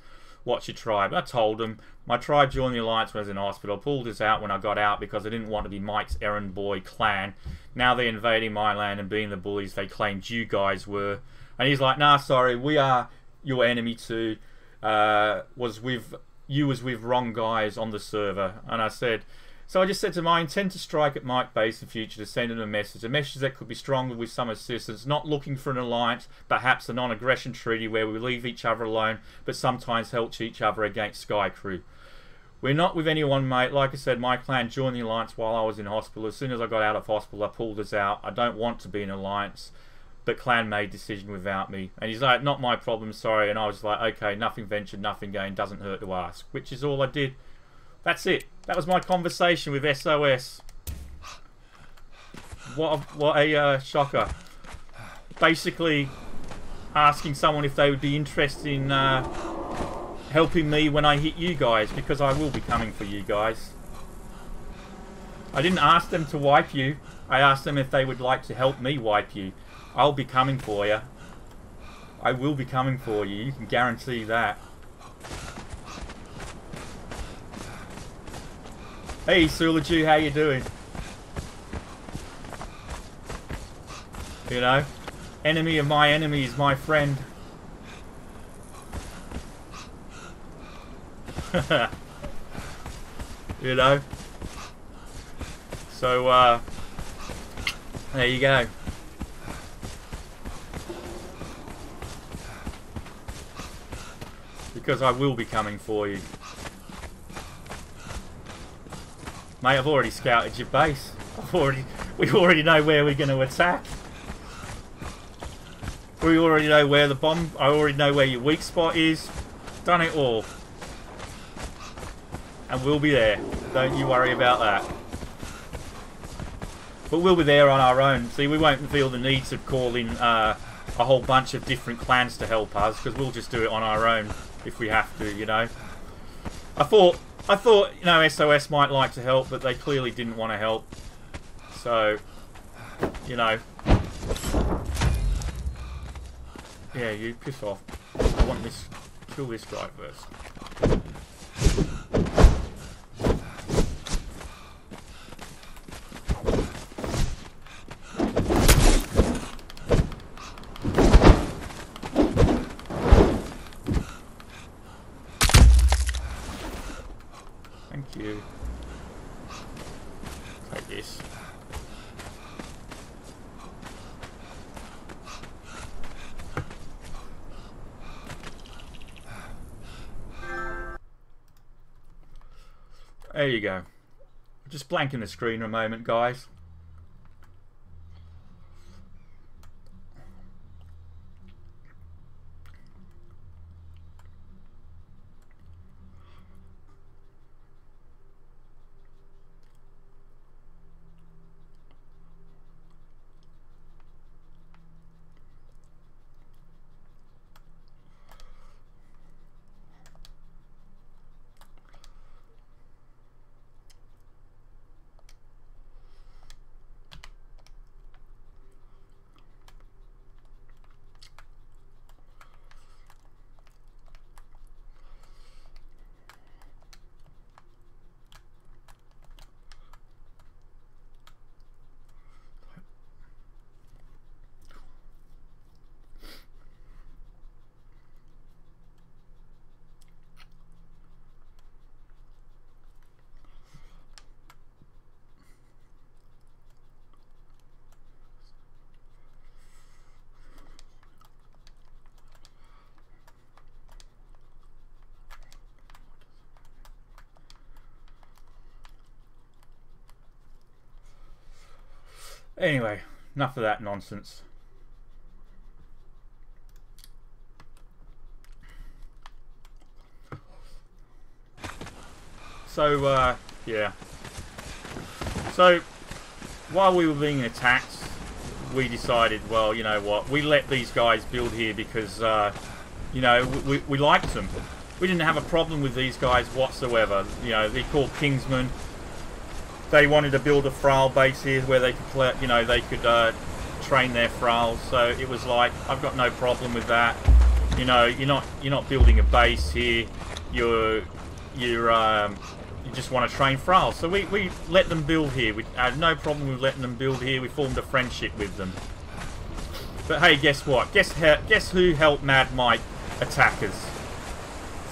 What's your tribe? I told him. My tribe joined the alliance when I was in hospital. I pulled this out when I got out because I didn't want to be Mike's errand boy clan. Now they're invading my land and being the bullies they claimed you guys were. And he's like, nah, sorry, we are your enemy too. You was with wrong guys on the server. And I said, so I just said to him, I intend to strike at Mike Base in future to send him a message that could be stronger with some assistance, not looking for an alliance, perhaps a non-aggression treaty where we leave each other alone, but sometimes help each other against Sky Crew. We're not with anyone, mate. Like I said, my clan joined the alliance while I was in hospital. As soon as I got out of hospital, I pulled us out. I don't want to be in an alliance, but clan made decision without me. And he's like, not my problem, sorry. And I was like, okay, nothing ventured, nothing gained, doesn't hurt to ask, which is all I did. That's it. That was my conversation with SOS. What a shocker. Basically asking someone if they would be interested in helping me when I hit you guys, because I will be coming for you guys. I didn't ask them to wipe you. I asked them if they would like to help me wipe you. I'll be coming for you. I will be coming for you. You can guarantee that. Hey Sulaju, how you doing? You know, enemy of my enemy is my friend. You know? So, there you go. Because I will be coming for you. Mate, I've already scouted your base. We already know where we're going to attack. We already know where the bomb... I already know where your weak spot is. Done it all. And we'll be there. Don't you worry about that. But we'll be there on our own. See, we won't feel the need to call in a whole bunch of different clans to help us, because we'll just do it on our own if we have to, you know. I thought, you know, SOS might like to help, but they clearly didn't want to help. So, you know. Yeah, you piss off. I want this... Kill this guy first. Thank you. Take this. There you go. Just blanking the screen a moment, guys. Anyway, enough of that nonsense. So, yeah. So, while we were being attacked, we decided, well, you know what, we let these guys build here because, you know, we liked them. We didn't have a problem with these guys whatsoever. You know, they're called Kingsmen. They wanted to build a Thrall base here where they could play, you know, they could train their Thralls. So it was like, I've got no problem with that. You know, you're not building a base here. You just want to train Thralls. So we let them build here. We had no problem with letting them build here. We formed a friendship with them. But hey, guess what? Guess who helped Mad Mike attack us?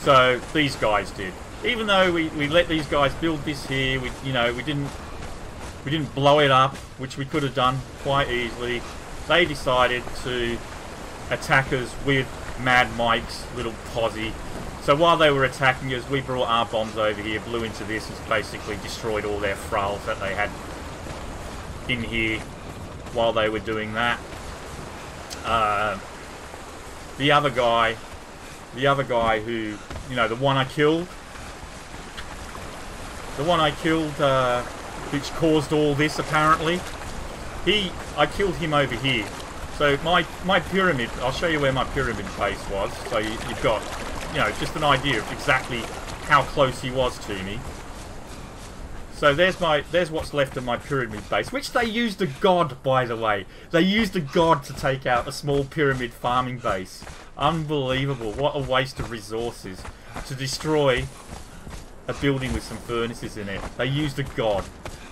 So these guys did. Even though we let these guys build this here, we didn't blow it up, which we could have done quite easily. They decided to attack us with Mad Mike's little posse. So while they were attacking us, we brought our bombs over here, blew into this, and basically destroyed all their Thralls that they had in here while they were doing that. The other guy who, you know, the one I killed, which caused all this apparently, I killed him over here. So my pyramid, I'll show you where my pyramid base was, so you've got, you know, just an idea of exactly how close he was to me. So there's what's left of my pyramid base, which they used a god, by the way. They used a god to take out a small pyramid farming base. Unbelievable. What a waste of resources to destroy a building with some furnaces in it. They used a god.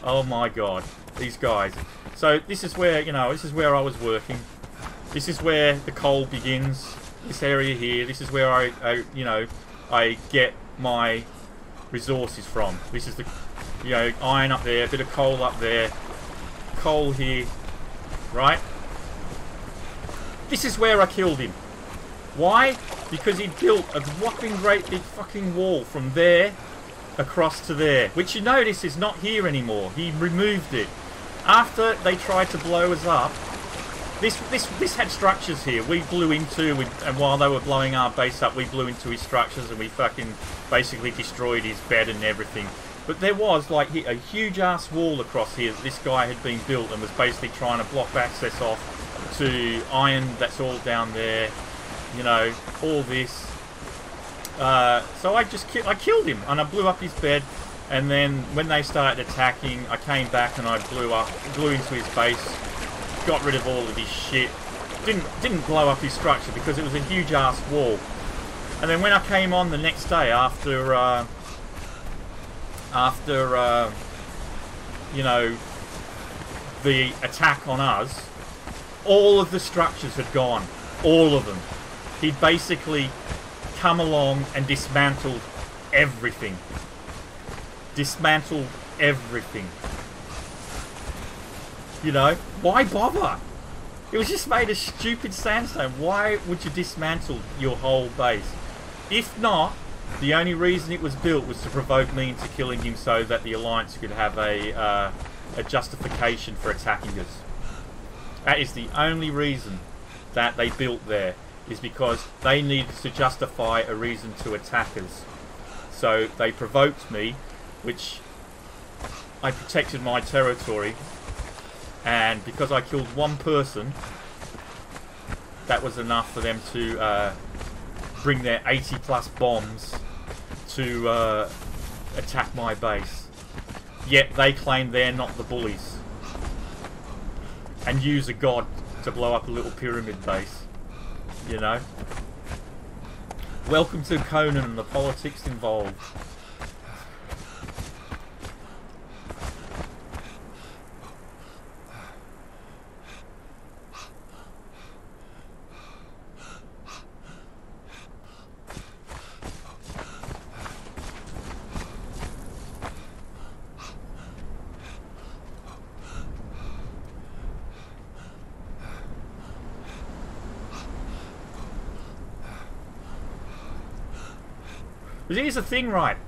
Oh my god. These guys. So this is where, you know, this is where I was working. This is where the coal begins. This area here. This is where I get my resources from. This is the, you know, iron up there, a bit of coal up there, coal here, right? This is where I killed him. Why? Because he built a whopping great big fucking wall from there across to there, which you notice is not here anymore. He removed it. After they tried to blow us up, this had structures here. We blew into, and while they were blowing our base up, we blew into his structures and we fucking basically destroyed his bed and everything. But there was like a huge ass wall across here that this guy had been built and was basically trying to block access off to iron that's all down there. You know, all this. So I killed him and I blew up his bed, and then when they started attacking, I came back and I blew into his base, got rid of all of his shit. Didn't blow up his structure because it was a huge ass wall. And then when I came on the next day after you know, the attack on us, all of the structures had gone, all of them. He'd basically come along and dismantled everything. Dismantled everything. You know, why bother? It was just made of stupid sandstone. Why would you dismantle your whole base? If not The only reason it was built was to provoke me into killing him so that the Alliance could have a justification for attacking us. That is the only reason that they built there, is because they needed to justify a reason to attack us. So they provoked me, which I protected my territory, and because I killed one person, that was enough for them to bring their 80 plus bombs to attack my base. Yet they claim they're not the bullies and use a god to blow up a little pyramid base, you know. Welcome to Conan and the politics involved. But here's the thing, right?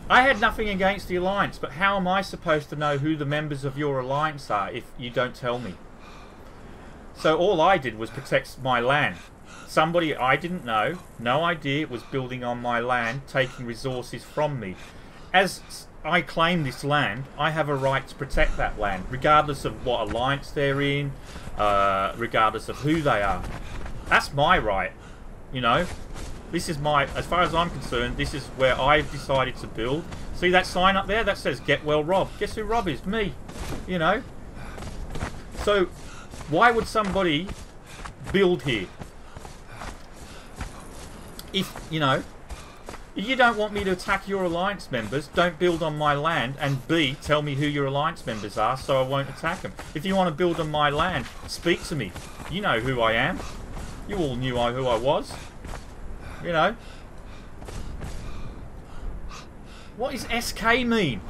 I had nothing against the Alliance, but how am I supposed to know who the members of your Alliance are if you don't tell me? So all I did was protect my land. Somebody I didn't know, no idea, was building on my land, taking resources from me. As I claim this land, I have a right to protect that land, regardless of what Alliance they're in, regardless of who they are. That's my right, you know. This is my, as far as I'm concerned, this is where I've decided to build. See that sign up there? That says "Get Well Rob." Guess who Rob is? Me. You know? So, why would somebody build here? If, you know, if you don't want me to attack your Alliance members, don't build on my land, and B, tell me who your Alliance members are so I won't attack them. If you want to build on my land, speak to me. You know who I am. You all knew who I was. You know. What does SK mean?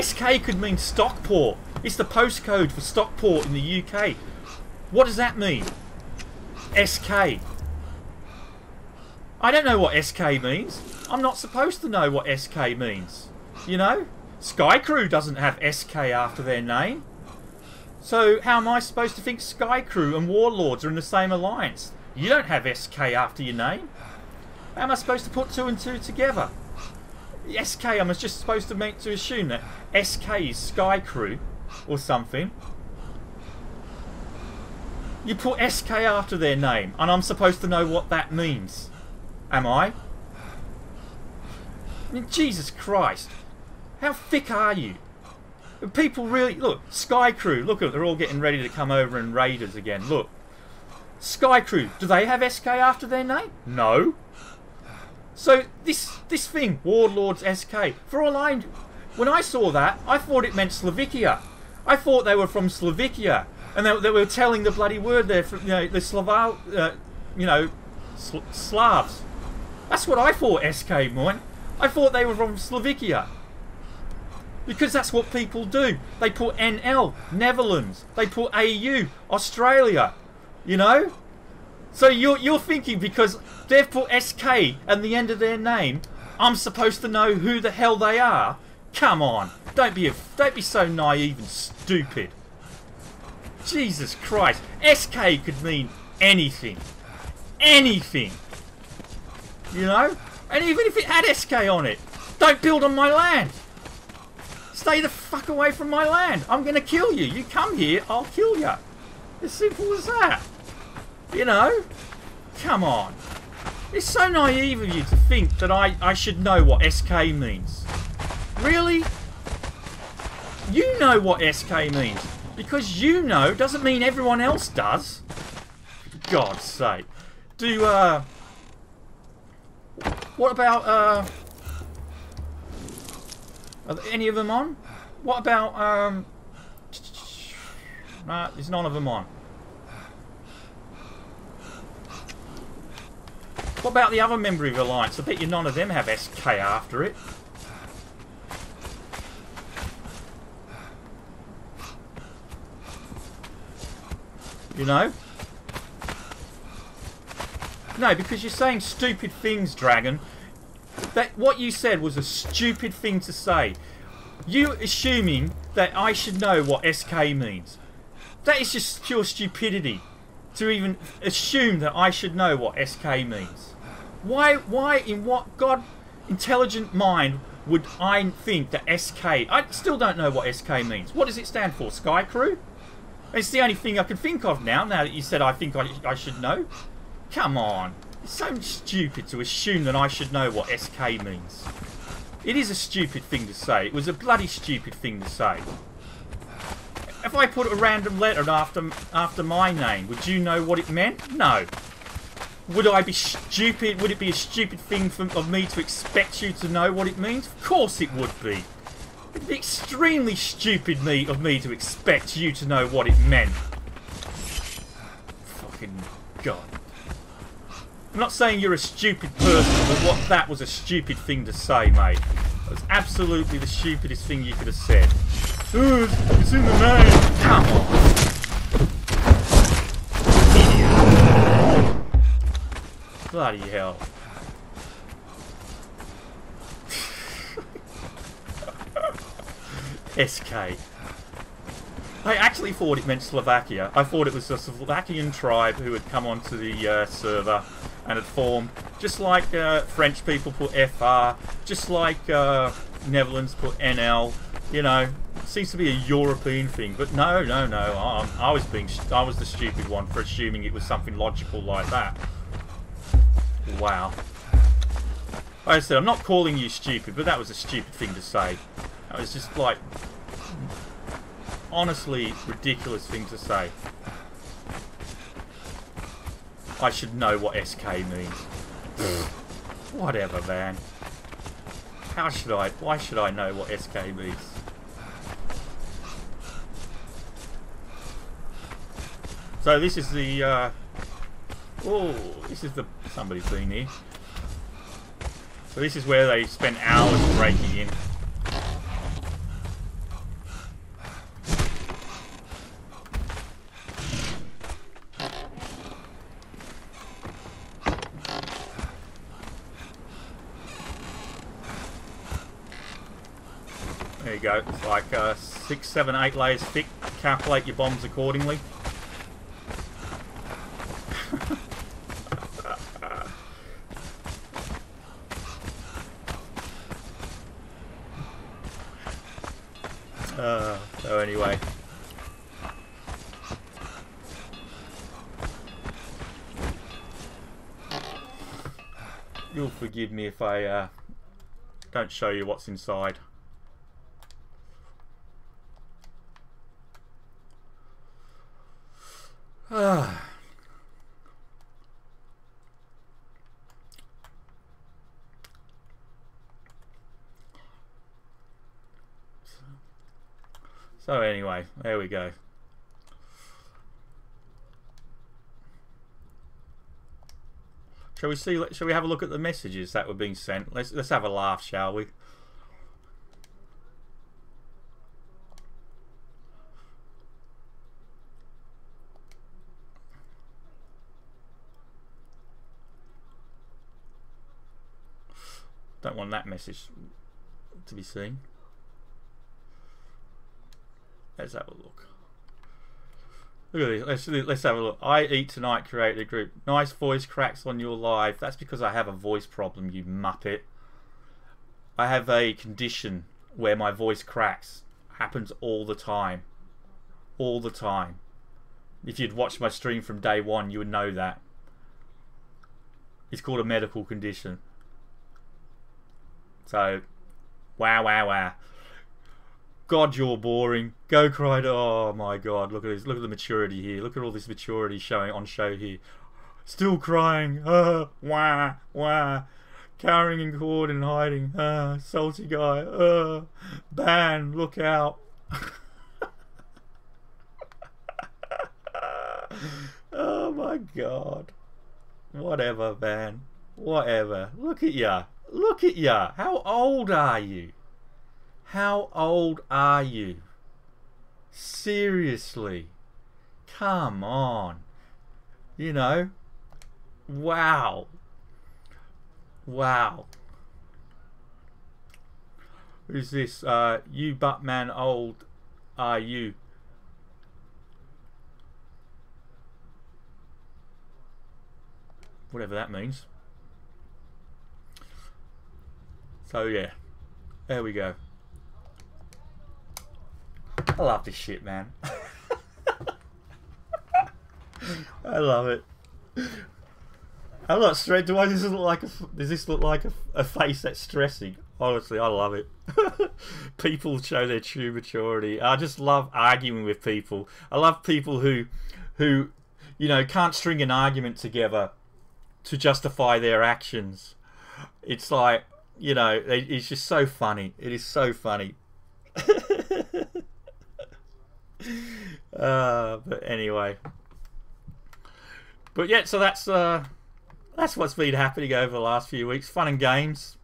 SK could mean Stockport. It's the postcode for Stockport in the UK. What does that mean? SK. I don't know what SK means. I'm not supposed to know what SK means. You know? Sky Crew doesn't have SK after their name. So how am I supposed to think Sky Crew and Warlords are in the same alliance? You don't have SK after your name. How am I supposed to put two and two together? SK, I'm just supposed to make to assume that SK is Sky Crew or something. You put SK after their name, and I'm supposed to know what that means. Am I? I mean, Jesus Christ. How thick are you? People really... Look, Sky Crew. Look, they're all getting ready to come over and raid us again. Look. Sky Crew. Do they have SK after their name? No. So, this thing, Warlords SK, for all I... When I saw that, I thought it meant Slovakia. I thought they were from Slovakia. And they were telling the bloody word there from, you know, the Slavs. That's what I thought SK meant. I thought they were from Slovakia. Because that's what people do. They put NL, Netherlands. They put AU, Australia. You know? So you're thinking because they've put SK at the end of their name, I'm supposed to know who the hell they are? Come on. Don't be so naive and stupid. Jesus Christ. SK could mean anything. Anything. You know? And even if it had SK on it, don't build on my land. Stay the fuck away from my land. I'm going to kill you. You come here, I'll kill you. As simple as that. You know? Come on. It's so naive of you to think that I should know what SK means. Really? You know what SK means. Because you know doesn't mean everyone else does. For God's sake. What about, are any of them on? What about, nah, there's none of them on. What about the other member of the Alliance? I bet you none of them have SK after it. You know? No, because you're saying stupid things, Dragon. That what you said was a stupid thing to say. You assuming that I should know what SK means. That is just pure stupidity. To even assume that I should know what SK means. Why in what God intelligent mind would I think that SK... I still don't know what SK means. What does it stand for? Sky Crew? It's the only thing I can think of now that you said I think I should know. Come on. It's so stupid to assume that I should know what SK means. It is a stupid thing to say. It was a bloody stupid thing to say. If I put a random letter after my name, would you know what it meant? No. Would I be stupid? Would it be a stupid thing of me to expect you to know what it means? Of course it would be. It'd be extremely stupid of me to expect you to know what it meant. Fucking God. I'm not saying you're a stupid person, but what that was a stupid thing to say, mate. It was absolutely the stupidest thing you could have said. Oh, it's in the name. Come on. Idiot. Bloody hell. SK. I actually thought it meant Slovakia. I thought it was a Slovakian tribe who had come onto the server and had formed, just like French people put FR, just like Netherlands put NL. You know, it seems to be a European thing, but no. I was the stupid one for assuming it was something logical like that. Wow. Like I said, I'm not calling you stupid, but that was a stupid thing to say. That was just like, honestly, ridiculous thing to say. I should know what SK means. Whatever, man. Why should I know what SK means? So this is the, somebody's been here. So this is where they spent hours breaking in. There you go. It's like 6, 7, 8 layers thick. Calculate your bombs accordingly. So anyway. You'll forgive me if I don't show you what's inside. So anyway, there we go. Shall we have a look at the messages that were being sent? Let's have a laugh, shall we? Don't want that message to be seen. Let's have a look. Look at this. Let's have a look. I Eat Tonight created a group. Nice voice cracks on your live. That's because I have a voice problem, you muppet. I have a condition where my voice cracks. Happens all the time. All the time. If you'd watched my stream from day one, you would know that. It's called a medical condition. So, wow. God, you're boring. Go cry to... Oh my God, look at this. Look at the maturity here. Look at all this maturity showing on show here. Still crying. Wah. Cowering in corn and hiding. Salty guy. Ban, look out. Oh my God. Whatever, man. Whatever. Look at ya. Look at ya. How old are you? How old are you? Seriously. Come on. You know. Wow. Wow. Who's this? You Buttman old are you? Whatever that means. So yeah, there we go. I love this shit, man. I love it. I'm not stressed. Does this look like a face that's stressing? Honestly, I love it. People show their true maturity. I just love arguing with people. I love people who you know, can't string an argument together to justify their actions. It's like, you know, it's just so funny. It is so funny. But anyway. But yeah, so that's what's been happening over the last few weeks. Fun and games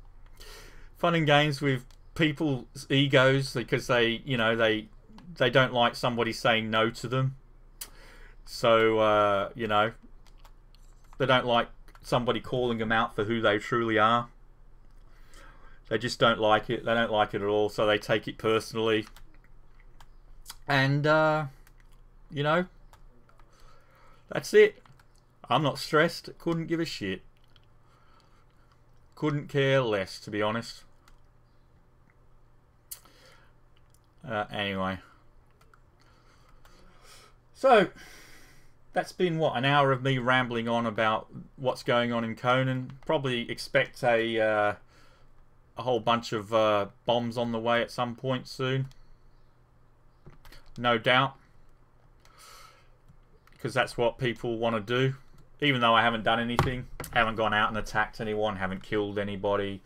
with people's egos because they, you know, they don't like somebody saying no to them. So you know, they don't like somebody calling them out for who they truly are. They just don't like it. They don't like it at all, so they take it personally. And you know, that's it. I'm not stressed. Couldn't give a shit. Couldn't care less, to be honest. Anyway. So, that's been, what, an hour of me rambling on about what's going on in Conan. Probably expect a whole bunch of bombs on the way at some point soon. No doubt. Because that's what people want to do. Even though I haven't done anything, haven't gone out and attacked anyone, haven't killed anybody,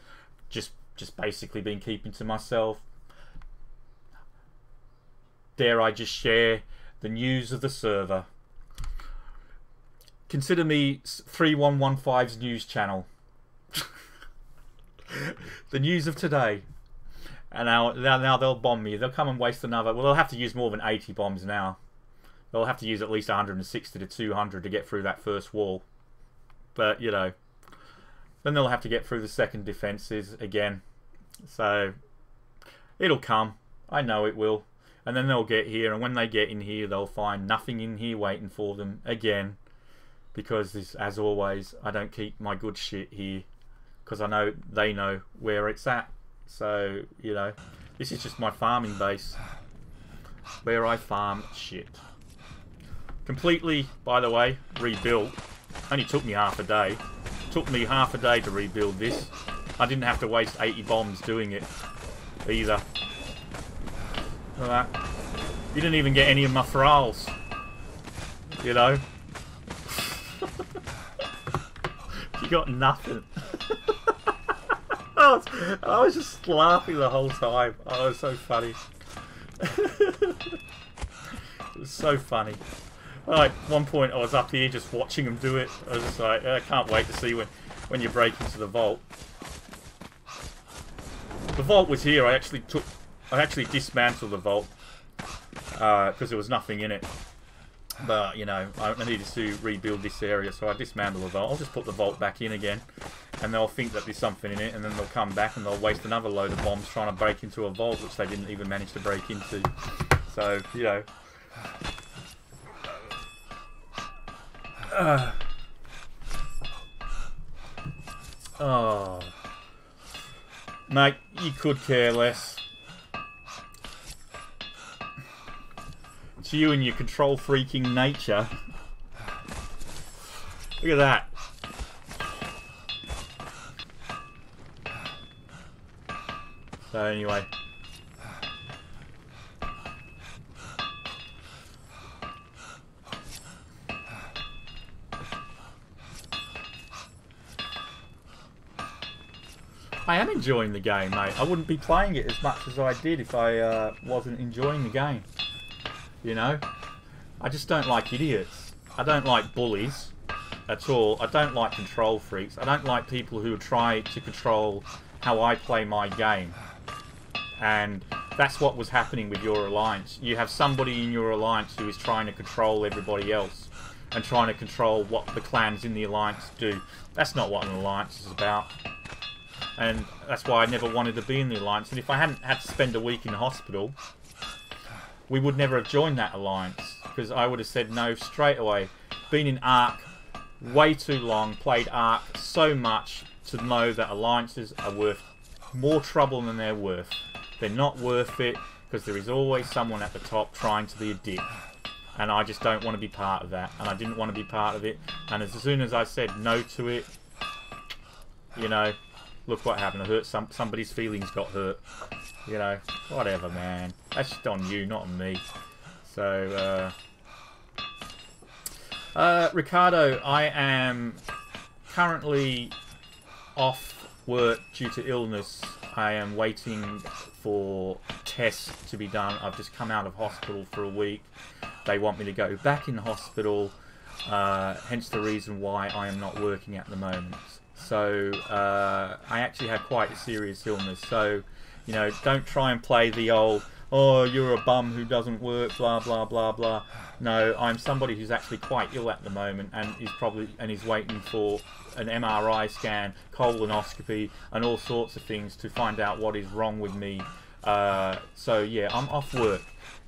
just basically been keeping to myself. Dare I just share the news of the server? Consider me 3115's news channel. The news of today. And now they'll bomb me. They'll come and waste another. Well, they'll have to use more than 80 bombs now. They'll have to use at least 160 to 200 to get through that first wall. But, you know, then they'll have to get through the second defences again. So, it'll come. I know it will. And then they'll get here, and when they get in here, they'll find nothing in here waiting for them again. Because, as always, I don't keep my good shit here. Because I know they know where it's at. So, you know, this is just my farming base. Where I farm shit. Completely, by the way, rebuilt. Only took me half a day. Took me half a day to rebuild this. I didn't have to waste 80 bombs doing it either. Look at that. You didn't even get any of my thralls. You know? You got nothing. I was just laughing the whole time. Oh, it was so funny. It was so funny. Like, one point I was up here just watching them do it. I was just like, I can't wait to see when you break into the vault. The vault was here. I actually dismantled the vault because there was nothing in it. But, you know, I needed to rebuild this area, so I dismantled the vault. I'll just put the vault back in again, and they'll think that there's something in it, and then they'll come back and they'll waste another load of bombs trying to break into a vault, which they didn't even manage to break into. So, you know. Oh. Mate, you could care less. It's you and your control freaking nature. Look at that. So anyway. I am enjoying the game, mate. I wouldn't be playing it as much as I did if I wasn't enjoying the game. You know? I just don't like idiots. I don't like bullies at all. I don't like control freaks. I don't like people who try to control how I play my game. And that's what was happening with your alliance. You have somebody in your alliance who is trying to control everybody else and trying to control what the clans in the alliance do. That's not what an alliance is about. And that's why I never wanted to be in the Alliance. And if I hadn't had to spend a week in hospital, we would never have joined that Alliance. Because I would have said no straight away. Been in Ark way too long, played Ark so much to know that Alliances are worth more trouble than they're worth. They're not worth it because there is always someone at the top trying to be a dick. And I just don't want to be part of that. And I didn't want to be part of it. And as soon as I said no to it, you know, look what happened. I hurt somebody's feelings got hurt. You know, whatever, man. That's just on you, not on me. So, Ricardo, I am currently off work due to illness. I am waiting for tests to be done. I've just come out of hospital for a week. They want me to go back in hospital, hence the reason why I am not working at the moment. So I actually had quite a serious illness. So, you know, don't try and play the old, oh, you're a bum who doesn't work, blah, blah, blah, blah. No, I'm somebody who's actually quite ill at the moment and is waiting for an MRI scan, colonoscopy, and all sorts of things to find out what is wrong with me. So yeah, I'm off work.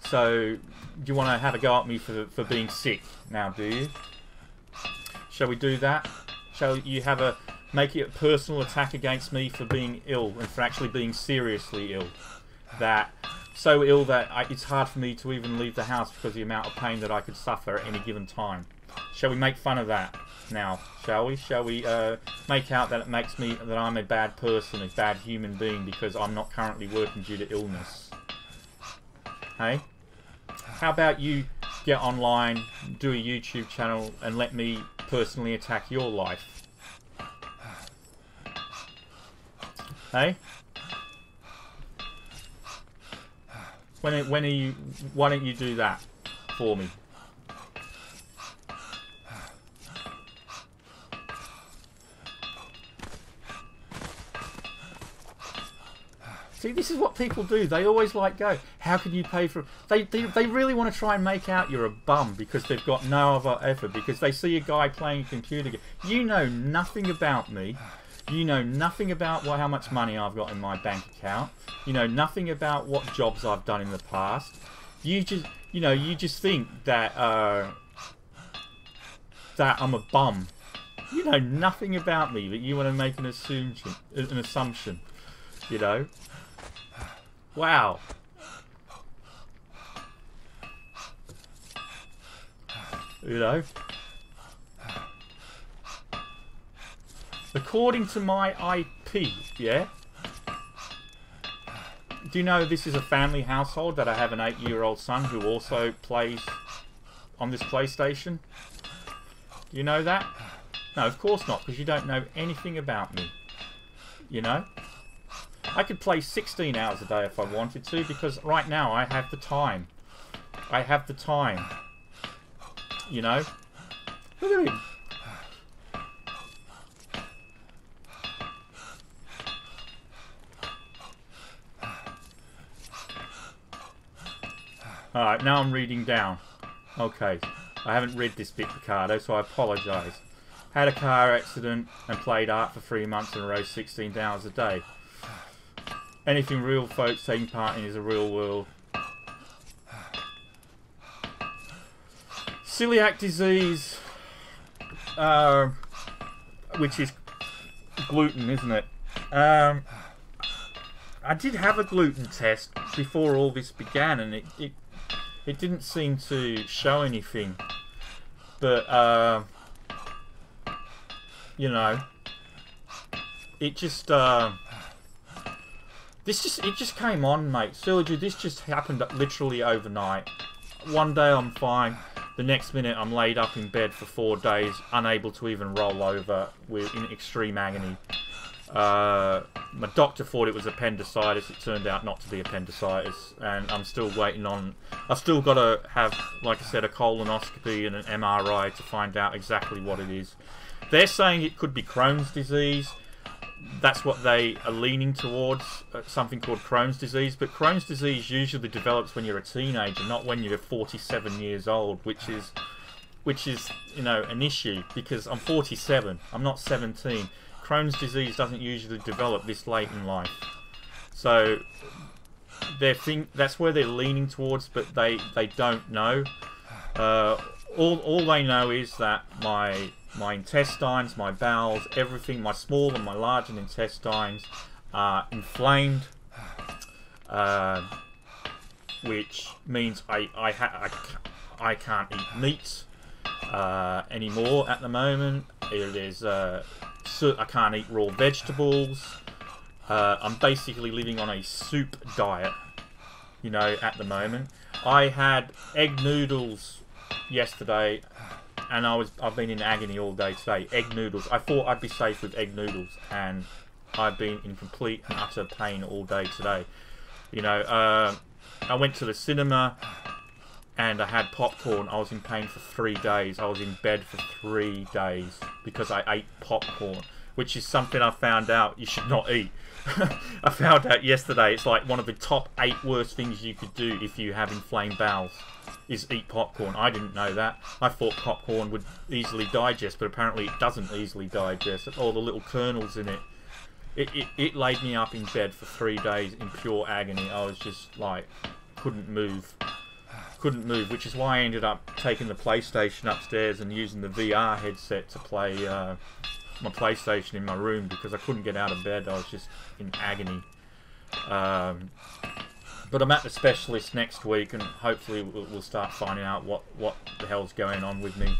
So do you want to have a go at me for being sick now, do you? Shall we do that? Shall you make it a personal attack against me for being ill and for actually being seriously ill? So ill that it's hard for me to even leave the house because of the amount of pain that I could suffer at any given time. Shall we make fun of that now? Shall we? Shall we make out that it makes me that I'm a bad person, a bad human being because I'm not currently working due to illness? Hey? How about you get online, do a YouTube channel, and let me personally attack your life? Hey? When are you? Why don't you do that for me? See, this is what people do. They always like go, how can you pay for... They really want to try and make out you're a bum because they've got no other effort, because they see a guy playing a computer game. You know nothing about me. You know nothing about how much money I've got in my bank account. You know nothing about what jobs I've done in the past. You just think that that I'm a bum. You know nothing about me, but you want to make an assumption. You know. Wow. You know. According to my IP, yeah? Do you know this is a family household, that I have an 8-year-old son who also plays on this PlayStation? Do you know that? No, of course not, because you don't know anything about me. You know? I could play 16 hours a day if I wanted to, because right now I have the time. I have the time. You know? Look at him. Alright, now I'm reading down. Okay. I haven't read this bit, Ricardo, so I apologise. Had a car accident and played Ark for 3 months in a row, 16 hours a day. Anything real, folks, taking part in is a real world. Celiac disease, which is gluten, isn't it? I did have a gluten test before all this began, and it didn't seem to show anything. But you know, it just it just came on, mate. Seriously, this just happened literally overnight. One day I'm fine, the next minute I'm laid up in bed for 4 days, unable to even roll over, in extreme agony. My doctor thought it was appendicitis. It turned out not to be appendicitis, and I'm still waiting on... I've still got to have, like I said, a colonoscopy and an MRI to find out exactly what it is. They're saying it could be Crohn's disease. That's what they are leaning towards, something called Crohn's disease. But Crohn's disease usually develops when you're a teenager, not when you're 47 years old, which is, you know, an issue, because I'm 47. I'm not 17. Crohn's disease doesn't usually develop this late in life. So that's where they're leaning towards, but they don't know. All they know is that my intestines, my bowels, everything, my small and my large intestines are inflamed, which means I can't eat meat anymore at the moment. I can't eat raw vegetables. I'm basically living on a soup diet, you know, at the moment. I had egg noodles yesterday, and I've been in agony all day today. Egg noodles. I thought I'd be safe with egg noodles, and I've been in complete and utter pain all day today. You know, I went to the cinema and I had popcorn. I was in pain for 3 days. I was in bed for 3 days because I ate popcorn, which is something I found out you should not eat. I found out yesterday it's like one of the top 8 worst things you could do if you have inflamed bowels is eat popcorn. I didn't know that. I thought popcorn would easily digest, but apparently it doesn't easily digest. All the little kernels in it. It laid me up in bed for 3 days in pure agony. I was just like, couldn't move, which is why I ended up taking the PlayStation upstairs and using the VR headset to play my PlayStation in my room, because I couldn't get out of bed. I was just in agony. But I'm at the specialist next week, and hopefully we'll start finding out what the hell's going on with me.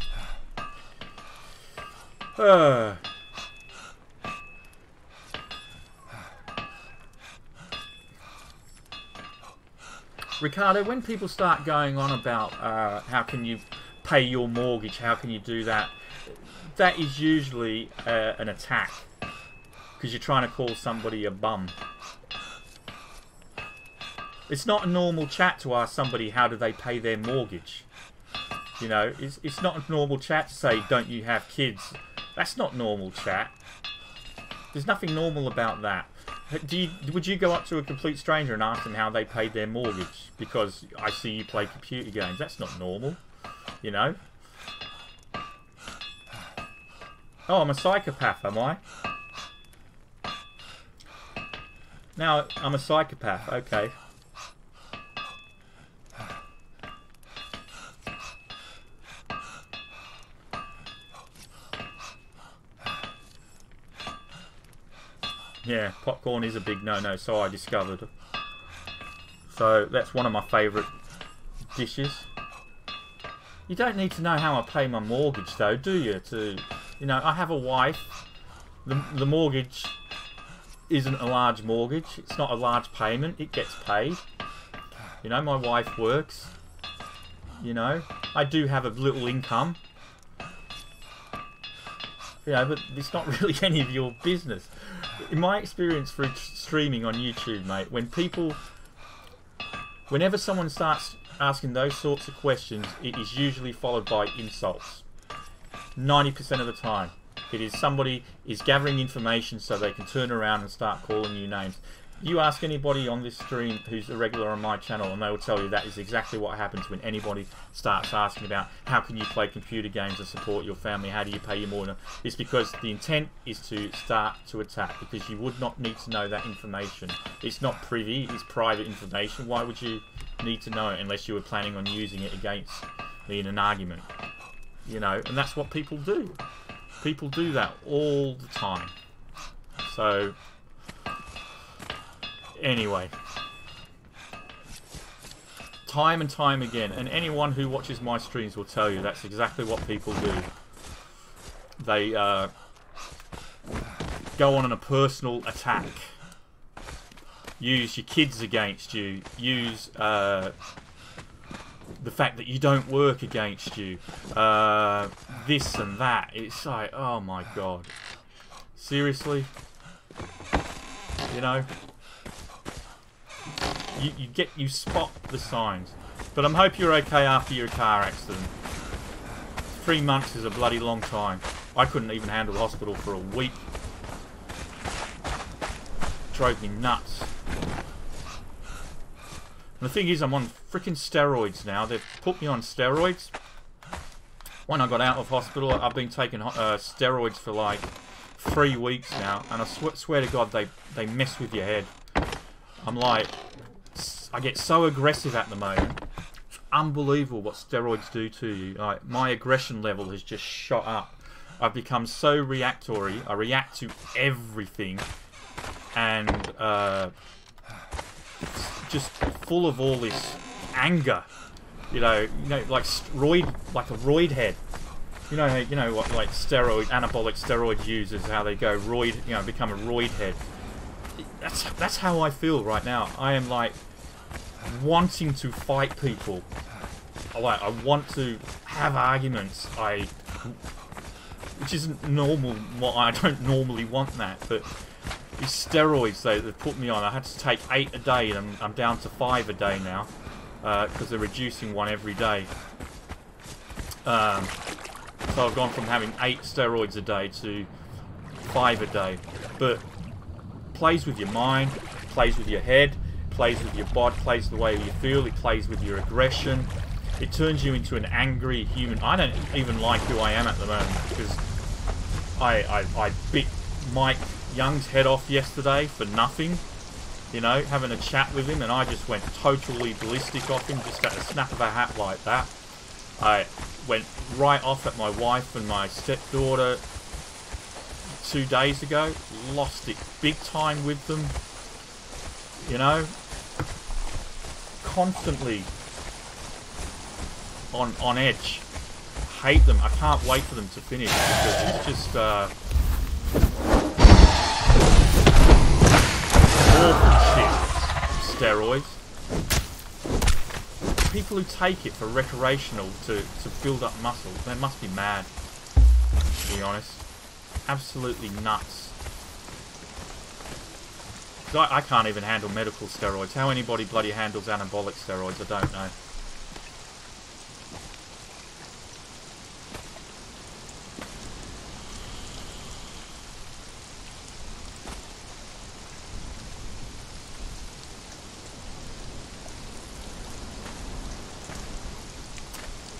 Ricardo, when people start going on about how can you pay your mortgage, how can you do that, that is usually an attack, because you're trying to call somebody a bum. It's not a normal chat to ask somebody how do they pay their mortgage. You know, it's not a normal chat to say, don't you have kids? That's not normal chat. There's nothing normal about that. Would you go up to a complete stranger and ask them how they paid their mortgage because I see you play computer games? That's not normal, you know. Oh, I'm a psychopath, am I? Now, I'm a psychopath, okay. Yeah, popcorn is a big no-no, so I discovered. So that's one of my favourite dishes. You don't need to know how I pay my mortgage, though, do you? You know, I have a wife. The mortgage isn't a large mortgage. It's not a large payment. It gets paid. You know, my wife works. You know, I do have a little income. You know, but it's not really any of your business. In my experience through streaming on YouTube, mate, whenever someone starts asking those sorts of questions, it is usually followed by insults. 90% of the time. It is somebody is gathering information so they can turn around and start calling you names. You ask anybody on this stream who's a regular on my channel and they will tell you that is exactly what happens when anybody starts asking about how can you play computer games and support your family, how do you pay your mortgage. It's because the intent is to start to attack, because you would not need to know that information. It's not privy, it's private information. Why would you need to know it unless you were planning on using it against me in an argument? You know, and that's what people do. People do that all the time. So anyway, time and time again, and anyone who watches my streams will tell you that's exactly what people do. They go on a personal attack, use your kids against you, use the fact that you don't work against you, this and that. It's like, oh my god, seriously, you know. You spot the signs. But I hope you're okay after your car accident. 3 months is a bloody long time. I couldn't even handle the hospital for a week. Drove me nuts. And the thing is, I'm on freaking steroids now. They've put me on steroids. When I got out of hospital, I've been taking steroids for like 3 weeks now, and I swear to God, they mess with your head. I'm like, I get so aggressive at the moment. It's unbelievable what steroids do to you. Like, my aggression level has just shot up. I've become so reactory. I react to everything, and just full of all this anger. You know, like a roid head. You know what, like anabolic steroid users, how they go roid, become a roid head. That's how I feel right now. I am like wanting to fight people. I want to have arguments. Which isn't normal. I don't normally want that, but these steroids they put me on. I had to take 8 a day, and I'm down to 5 a day now because they're reducing one every day. So I've gone from having 8 steroids a day to 5 a day. But plays with your mind, plays with your head, plays with your body, plays the way you feel, it plays with your aggression. It turns you into an angry human. I don't even like who I am at the moment, because I bit Mike Young's head off yesterday for nothing. Having a chat with him, and I just went totally ballistic off him, just at a snap of a hat like that. I went right off at my wife and my stepdaughter 2 days ago. Lost it big time with them. Constantly on edge. Hate them. I can't wait for them to finish, because it's just awful shit. Steroids. People who take it for recreational to build up muscle, they must be mad, to be honest. Absolutely nuts. I can't even handle medical steroids. How anybody bloody handles anabolic steroids, I don't know.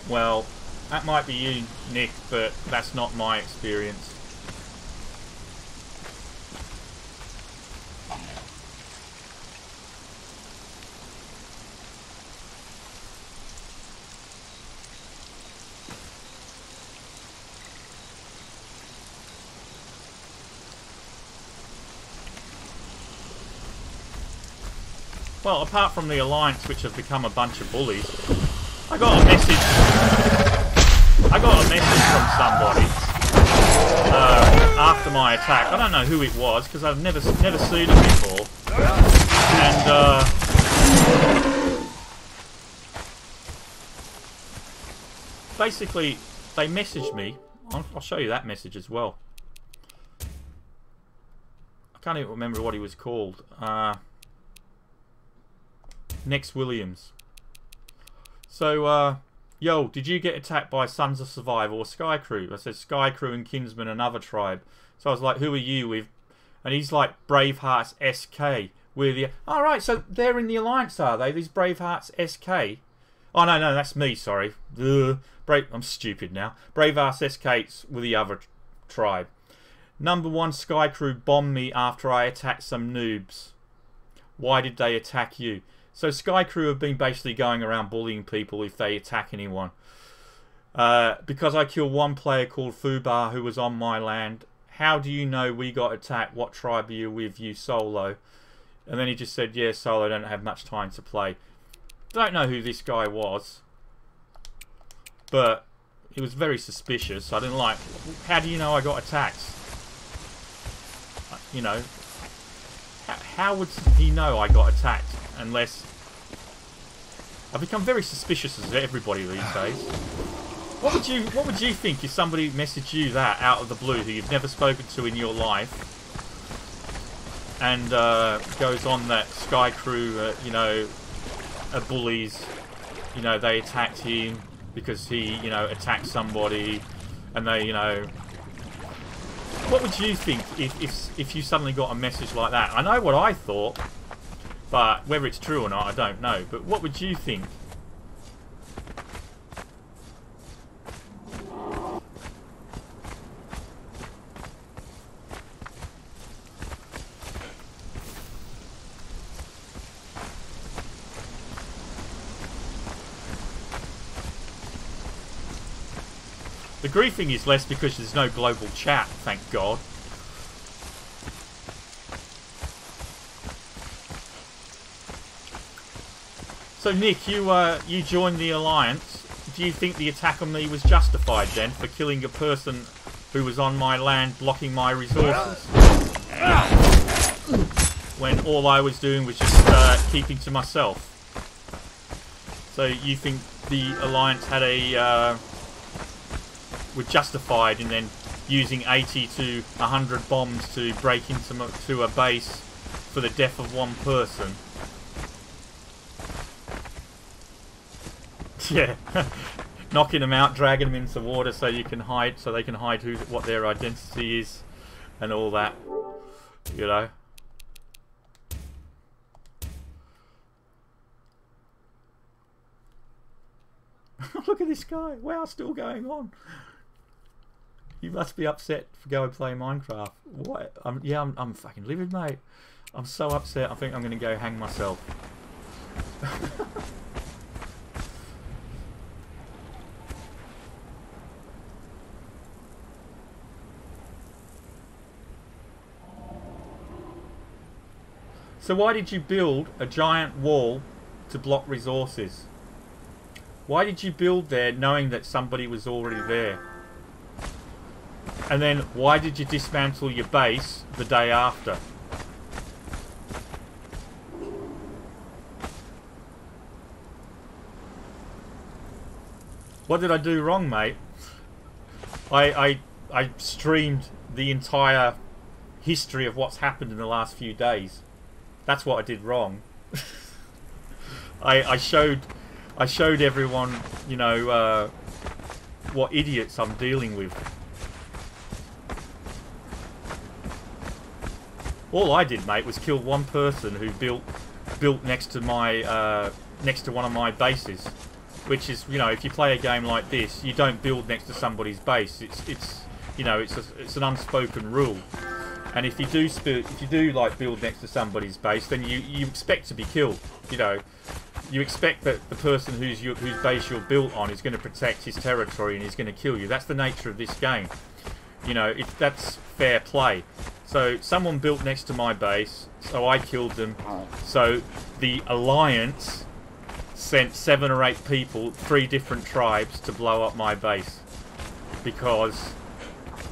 Well, that might be you, Nick, but that's not my experience. Well, apart from the Alliance, which have become a bunch of bullies, I got a message from somebody after my attack. I don't know who it was, because I've never seen it before. And basically, they messaged me. I'll show you that message as well. I can't even remember what he was called. Next Williams. So, yo, did you get attacked by Sons of Survival or Sky Crew? I said, Sky Crew and Kinsman, another tribe. So I was like, who are you with? And he's like, Bravehearts SK. We're the... Alright, so they're in the Alliance, are they? These Bravehearts SK? Oh, no, that's me, sorry. I'm stupid now. Bravehearts SKs were the other tribe. Number 1, Sky Crew bombed me after I attacked some noobs. Why did they attack you? So Sky Crew have been basically going around bullying people if they attack anyone. Because I killed one player called Fubar who was on my land. How do you know we got attacked? What tribe are you with, you Solo? And then he just said, yeah, Solo, don't have much time to play. Don't know who this guy was. But he was very suspicious. I didn't like... How do you know I got attacked? You know... How would he know I got attacked? Unless... I've become very suspicious as everybody these days. What would you think if somebody messaged you that out of the blue, who you've never spoken to in your life, and goes on that Sky Crew, you know, are bullies, you know, they attacked him because he, you know, attacked somebody, and they, you know... What would you think if you suddenly got a message like that? I know what I thought, but whether it's true or not, I don't know. But what would you think? The griefing is less because there's no global chat, thank God. So Nick, you joined the Alliance. Do you think the attack on me was justified then for killing a person who was on my land blocking my resources? When all I was doing was just keeping to myself. So you think the Alliance had a were justified in then using 80 to 100 bombs to break into a base for the death of one person? Yeah, knocking them out, dragging them into water so you can hide, so they can hide what their identity is, and all that. You know. Look at this guy! Wow, still going on. You must be upset for going and play Minecraft. What? I'm fucking livid, mate. I'm so upset. I think I'm going to go hang myself. So why did you build a giant wall to block resources? Why did you build there knowing that somebody was already there? And then why did you dismantle your base the day after? What did I do wrong, mate? I streamed the entire history of what's happened in the last few days. That's what I did wrong. I showed everyone, you know, what idiots I'm dealing with. All I did, mate, was kill one person who built next to my next to one of my bases, which is, you know, if you play a game like this, you don't build next to somebody's base. It's you know, it's an unspoken rule. And if you do like build next to somebody's base, then you expect to be killed. You know, you expect that the person whose base you're built on is going to protect his territory and he's going to kill you. That's the nature of this game. You know, that's fair play. So someone built next to my base, so I killed them. So the Alliance sent 7 or 8 people, 3 different tribes, to blow up my base because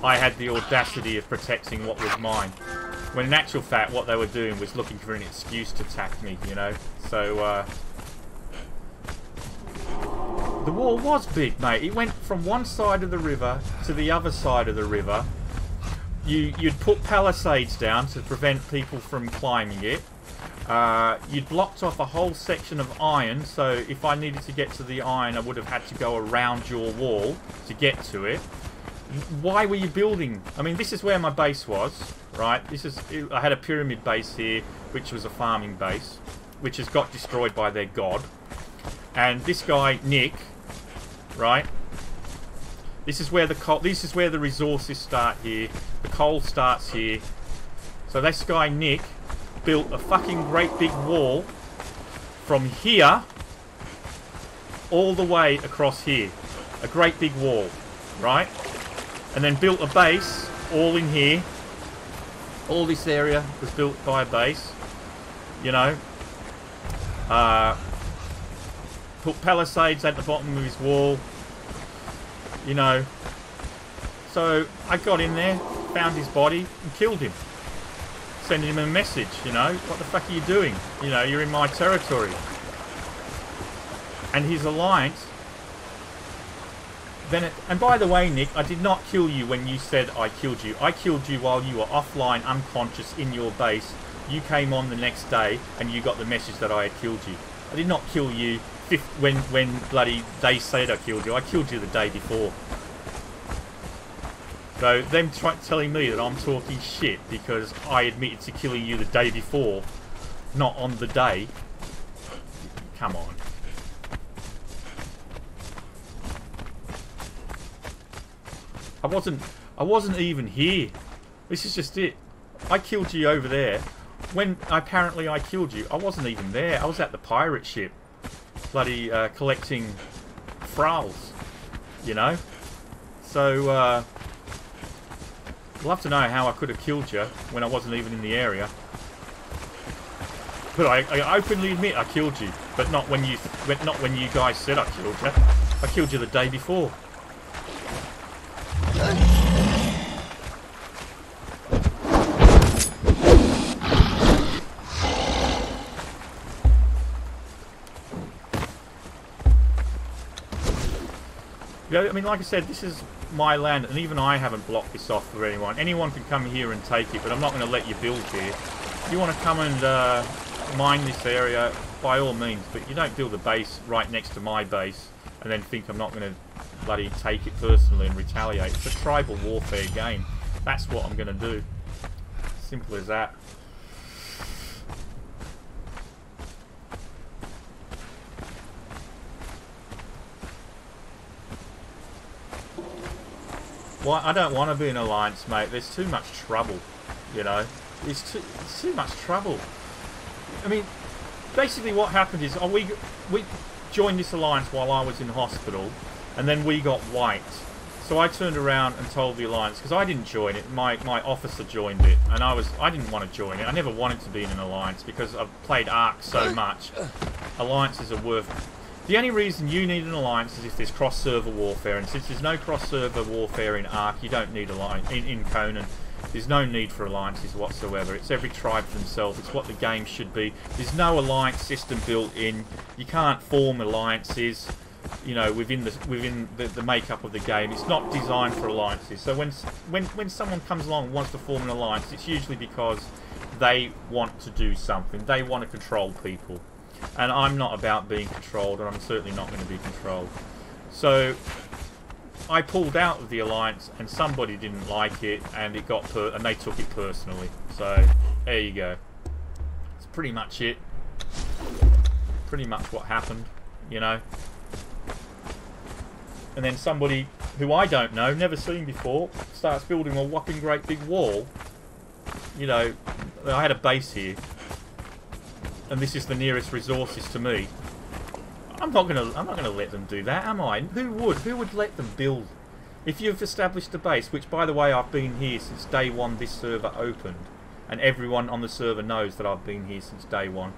I had the audacity of protecting what was mine. When in actual fact, what they were doing was looking for an excuse to attack me, you know. So, the wall was big, mate. It went from one side of the river to the other side of the river. You'd put palisades down to prevent people from climbing it. You'd blocked off a whole section of iron, so if I needed to get to the iron, I would have had to go around your wall to get to it. Why were you building? I mean, this is where my base was, right? I had a pyramid base here, which was a farming base, which has got destroyed by their god. And this guy Nick, right? This is where the resources start here. The coal starts here. So this guy Nick built a fucking great big wall from here all the way across here. A great big wall, right? And then built a base all in here. All this area was built by a base, you know. Put palisades at the bottom of his wall, you know. So I got in there, found his body and killed him. Sending him a message, you know. What the fuck are you doing? You know, you're in my territory. And his Alliance. And by the way, Nick, I did not kill you when you said I killed you. I killed you while you were offline, unconscious, in your base. You came on the next day and you got the message that I had killed you. I did not kill you when bloody they said I killed you. I killed you the day before. So them telling me that I'm talking shit because I admitted to killing you the day before, not on the day. Come on. I wasn't even here. This is just it. I killed you over there. When apparently I killed you, I wasn't even there. I was at the pirate ship. Bloody collecting thralls. You know? So, I'd love to know how I could have killed you when I wasn't even in the area. But I openly admit I killed you, but not when you guys said I killed you. I killed you the day before. Yeah, I mean, like I said, this is my land, and even I haven't blocked this off for anyone. Anyone can come here and take it, but I'm not going to let you build here. If you want to come and mine this area, by all means, but you don't build a base right next to my base and then think I'm not going to bloody take it personally and retaliate. It's a tribal warfare game. That's what I'm going to do. Simple as that. Well, I don't want to be in an alliance, mate. There's too much trouble, you know. It's too much trouble. I mean, basically what happened is we joined this alliance while I was in hospital, and then we got wiped. So I turned around and told the alliance, because I didn't join it. My officer joined it, and I didn't want to join it. I never wanted to be in an alliance because I've played Ark so much. Alliances are worth. The only reason you need an alliance is if there's cross-server warfare, and since there's no cross-server warfare in Ark, you don't need alliance in Conan. There's no need for alliances whatsoever. It's every tribe for themselves. It's what the game should be. There's no alliance system built in. You can't form alliances, you know, within the makeup of the game. It's not designed for alliances. So when someone comes along and wants to form an alliance, it's usually because they want to do something. They want to control people. And I'm not about being controlled, and I'm certainly not going to be controlled. So I pulled out of the alliance, and somebody didn't like it, and and they took it personally. So there you go. It's pretty much it. Pretty much what happened, you know. And then somebody who I don't know, never seen before, starts building a whopping great big wall. You know, I had a base here, and this is the nearest resources to me. I'm not gonna let them do that, am I? Who would let them build? If you've established a base, which by the way I've been here since day one this server opened, and everyone on the server knows that I've been here since day one.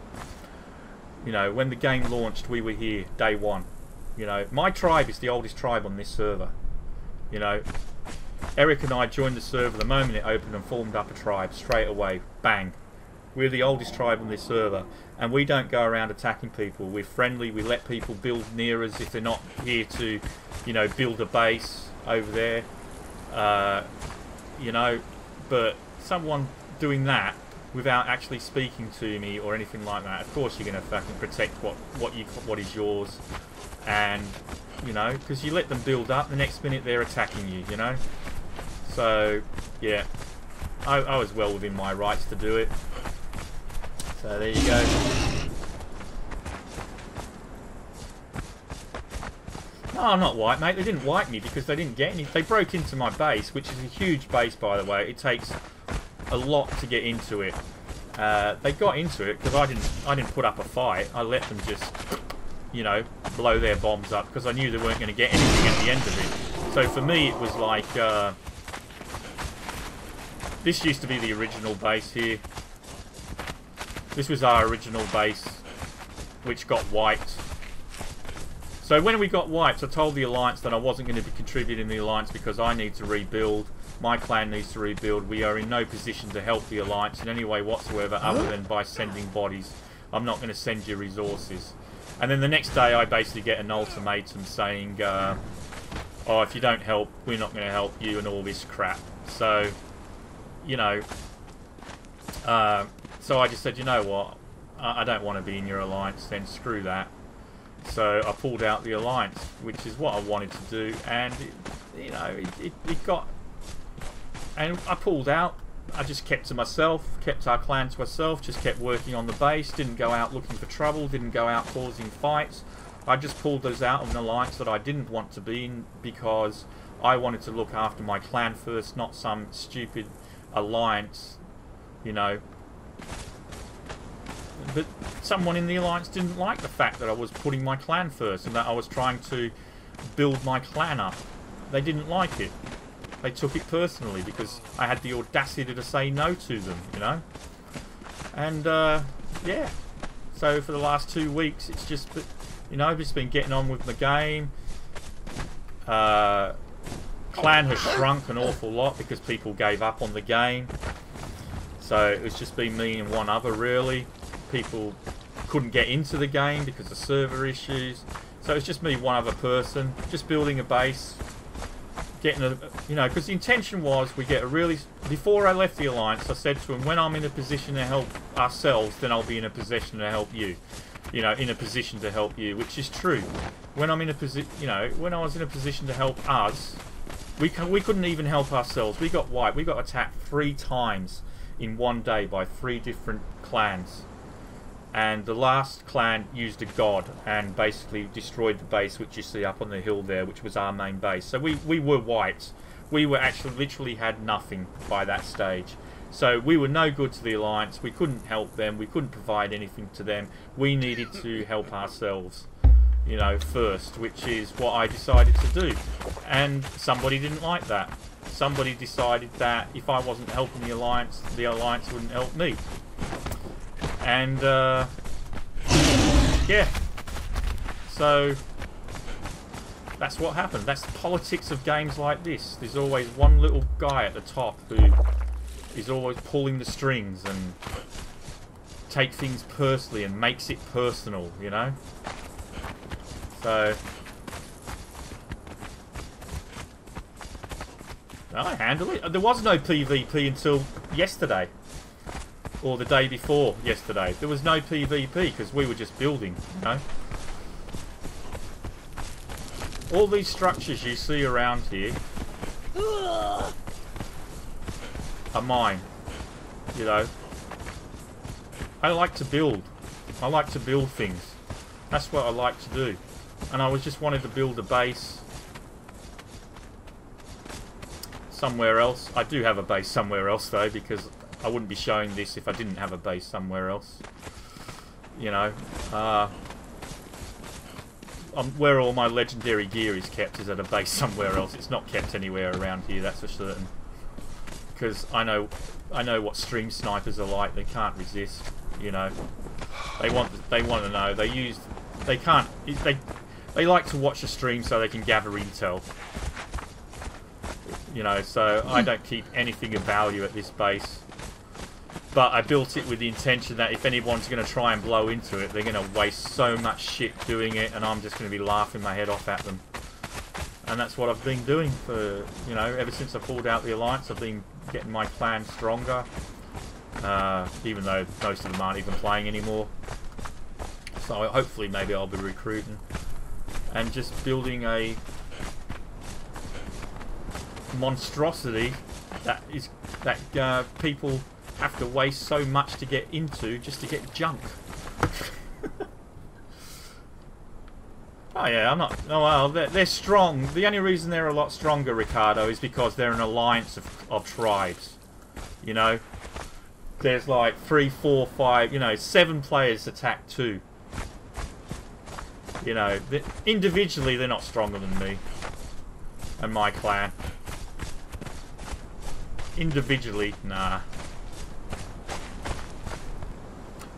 You know, when the game launched, we were here day one. You know, my tribe is the oldest tribe on this server. You know, Eric and I joined the server the moment it opened and formed up a tribe straight away. Bang. We're the oldest tribe on this server, and we don't go around attacking people. We're friendly. We let people build near us if they're not here to, you know, build a base over there. You know, but someone doing that without actually speaking to me or anything like that, of course you're going to fucking protect what is yours, and you know, because you let them build up, the next minute they're attacking you. You know, so yeah, I was well within my rights to do it. So there you go. No, I'm not white, mate. They didn't wipe me because they didn't get any. They broke into my base, which is a huge base, by the way. It takes a lot to get into it. They got into it because I didn't put up a fight. I let them just, you know, blow their bombs up because I knew they weren't going to get anything at the end of it. So for me, it was like this used to be the original base here. This was our original base, which got wiped. So when we got wiped, I told the Alliance that I wasn't going to be contributing the Alliance because I need to rebuild. My clan needs to rebuild. We are in no position to help the Alliance in any way whatsoever other than by sending bodies. I'm not going to send you resources. And then the next day I basically get an ultimatum saying, oh, if you don't help, we're not going to help you and all this crap. So, you know... so I just said, you know what, I don't want to be in your alliance, then screw that. So I pulled out the alliance, which is what I wanted to do, and you know, it got... And I pulled out, I just kept to myself, kept our clan to myself, just kept working on the base, didn't go out looking for trouble, didn't go out causing fights. I just pulled those out of an alliance that I didn't want to be in because I wanted to look after my clan first, not some stupid alliance, you know. But someone in the alliance didn't like the fact that I was putting my clan first and that I was trying to build my clan up. they didn't like it. They took it personally because I had the audacity to say no to them, you know. And yeah, so for the last 2 weeks, it's just, you know, I've just been getting on with the game. Clan has shrunk an awful lot because people gave up on the game. So it's just been me and one other, really. People couldn't get into the game because of server issues. So it's just me, one other person, just building a base, getting a, you know, because the intention was we get a really, before I left the Alliance, I said to him, when I'm in a position to help ourselves, then I'll be in a position to help you. You know, in a position to help you, which is true. When I'm in a position, you know, when I was in a position to help us, we couldn't even help ourselves. We got wiped. We got attacked 3 times in one day by 3 different clans. And the last clan used a god and basically destroyed the base, which you see up on the hill there, which was our main base. So we were wiped. We were actually literally had nothing by that stage. So we were no good to the Alliance. We couldn't help them. We couldn't provide anything to them. We needed to help ourselves, you know, first, which is what I decided to do. And somebody didn't like that. Somebody decided that if I wasn't helping the Alliance wouldn't help me. And yeah, so that's what happened. That's the politics of games like this. There's always one little guy at the top who is always pulling the strings and take things personally and makes it personal, you know. So I handle it. There was no PvP until yesterday. Or the day before yesterday. There was no PvP because we were just building, you know. All these structures you see around here are mine, you know. I like to build. I like to build things. That's what I like to do. And I was just wanted to build a base somewhere else. I do have a base somewhere else though, because I wouldn't be showing this if I didn't have a base somewhere else. You know, where all my legendary gear is kept is at a base somewhere else. It's not kept anywhere around here, that's for certain. Because I know what stream snipers are like. They can't resist. You know, they want to know. They like to watch a stream so they can gather intel. You know, so I don't keep anything of value at this base. But I built it with the intention that if anyone's going to try and blow into it, they're going to waste so much shit doing it, and I'm just going to be laughing my head off at them. And that's what I've been doing for, you know, ever since I pulled out the Alliance. I've been getting my clan stronger, even though most of them aren't even playing anymore. So hopefully maybe I'll be recruiting and just building a monstrosity that people have to waste so much to get into just to get junk. Oh yeah, I'm not. Oh well, they're strong. The only reason they're a lot stronger, Ricardo, is because they're an alliance of tribes. You know, there's like 3, 4, 5. You know, 7 players attack 2. You know, individually they're not stronger than me and my clan. Individually, nah.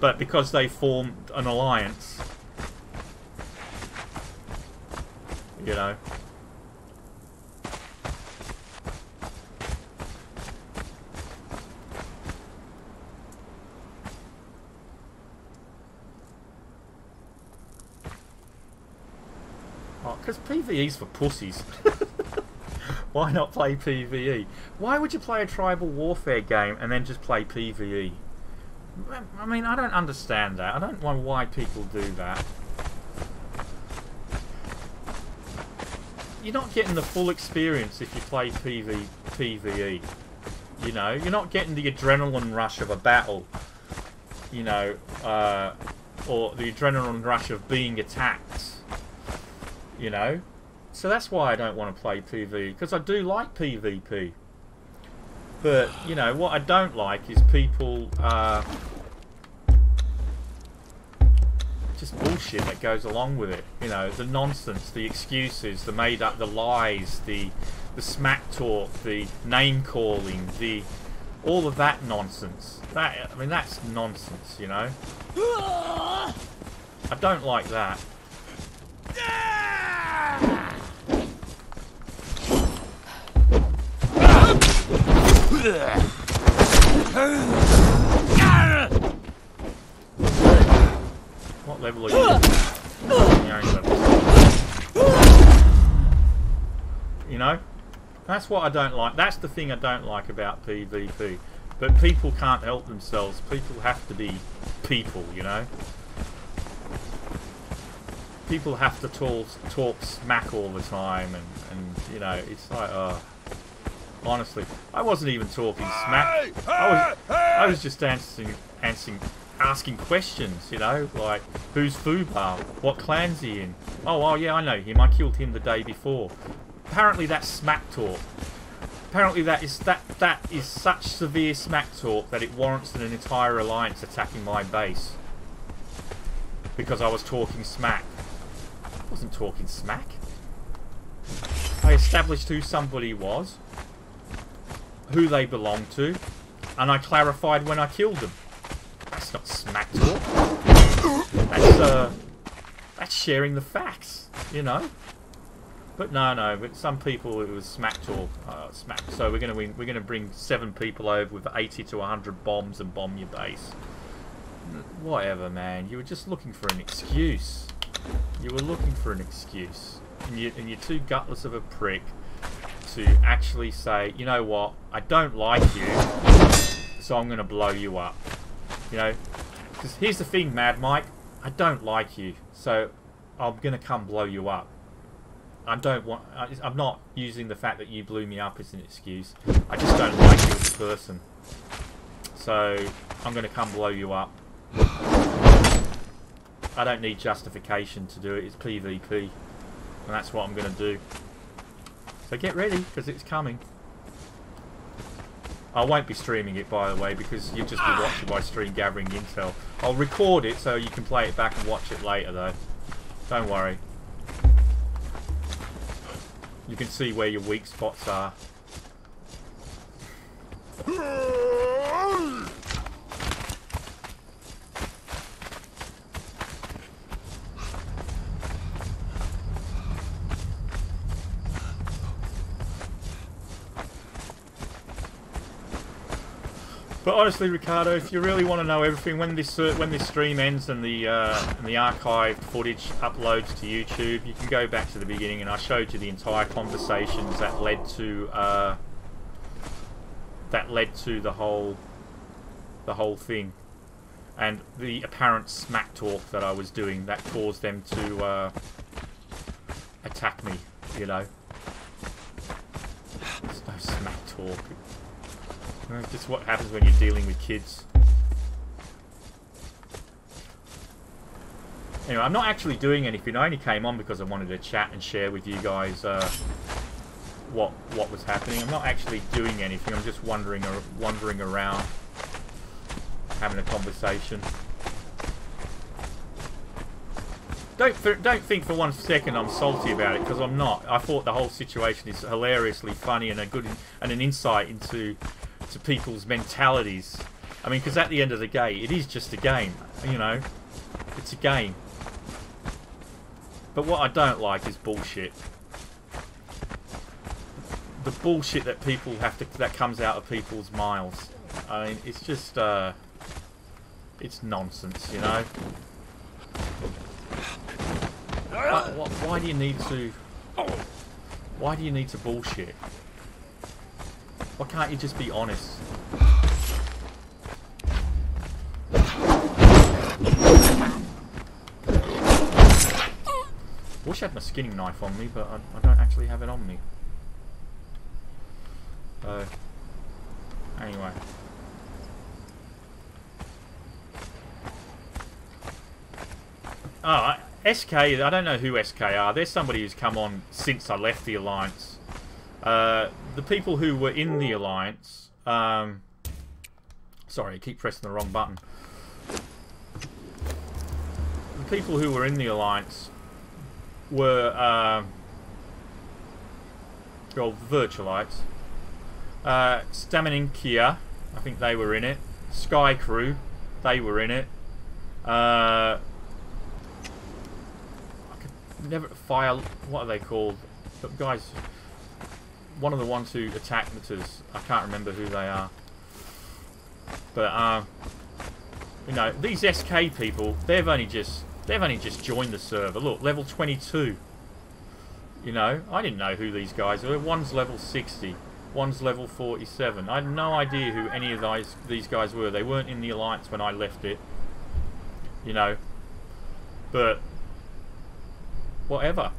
But because they formed an alliance, you know. Oh, because PvE's for pussies. Why not play PvE? Why would you play a tribal warfare game and then just play PvE? I mean, I don't understand that. I don't know why people do that. You're not getting the full experience if you play PvE. You know, you're not getting the adrenaline rush of a battle. You know, or the adrenaline rush of being attacked. You know? So that's why I don't want to play PvE, because I do like PvP. But, you know, what I don't like is people, just bullshit that goes along with it. You know, the nonsense, the excuses, the made up, the lies, the smack talk, the name calling, all of that nonsense. I mean, that's nonsense, you know. I don't like that. What level are you? You know? That's what I don't like. That's the thing I don't like about PvP. But people can't help themselves. People have to be people, you know? People have to talk smack all the time, and you know, it's like, honestly, I wasn't even talking smack. I was just asking questions, you know, like, who's Fubar? What clan's he in? Oh, yeah, I know him. I killed him the day before. Apparently that's smack talk. Apparently that is such severe smack talk that it warrants an entire alliance attacking my base. Because I was talking smack. I wasn't talking smack. I established who somebody was, who they belonged to, and I clarified when I killed them. That's not smack talk. That's sharing the facts, you know. But no. But some people it was smack talk. Smack. So we're gonna bring 7 people over with 80 to 100 bombs and bomb your base. Whatever, man. You were just looking for an excuse. You were looking for an excuse, and you're too gutless of a prick to actually say, you know what, I don't like you, so I'm gonna blow you up. You know, because here's the thing, Mad Mike, I don't like you, so I'm gonna come blow you up. I'm not using the fact that you blew me up as an excuse. I just don't like you as a person, so I'm gonna come blow you up. I don't need justification to do it. It's PvP, and that's what I'm going to do. So get ready, because it's coming. I won't be streaming it, by the way, because you'll just be watching my stream gathering intel. I'll record it so you can play it back and watch it later, though. Don't worry. You can see where your weak spots are. But honestly, Ricardo, if you really want to know everything, when this stream ends and the archived footage uploads to YouTube, you can go back to the beginning, and I showed you the entire conversations that led to the whole thing, and the apparent smack talk that I was doing that caused them to attack me. You know, there's no smack talk. It's just what happens when you're dealing with kids. Anyway, I'm not actually doing anything. I only came on because I wanted to chat and share with you guys what was happening. I'm not actually doing anything. I'm just wandering around, having a conversation. Don't think for one second I'm salty about it, because I'm not. I thought the whole situation is hilariously funny and an insight into people's mentalities. I mean, because at the end of the day, it is just a game, you know. It's a game. But what I don't like is bullshit. The bullshit that that comes out of people's mouths. I mean, it's just it's nonsense, you know. Why do you need to? Why do you need to bullshit? Why can't you just be honest? Wish I had my skinning knife on me, but I don't actually have it on me. Anyway. Oh, SK, I don't know who SK are. There's somebody who's come on since I left the Alliance. The people who were in the Alliance... sorry, I keep pressing the wrong button. the people who were in the Alliance were well, Virtualites. Stameninkia, I think they were in it. Sky Crew, they were in it. I could never fire. What are they called? The guys. One of the ones who attack Maters. I can't remember who they are. But you know, these SK people, they've only just joined the server. Look, level 22. You know, I didn't know who these guys were. One's level 60, one's level 47. I had no idea who any of these guys were. They weren't in the Alliance when I left it. You know, but whatever.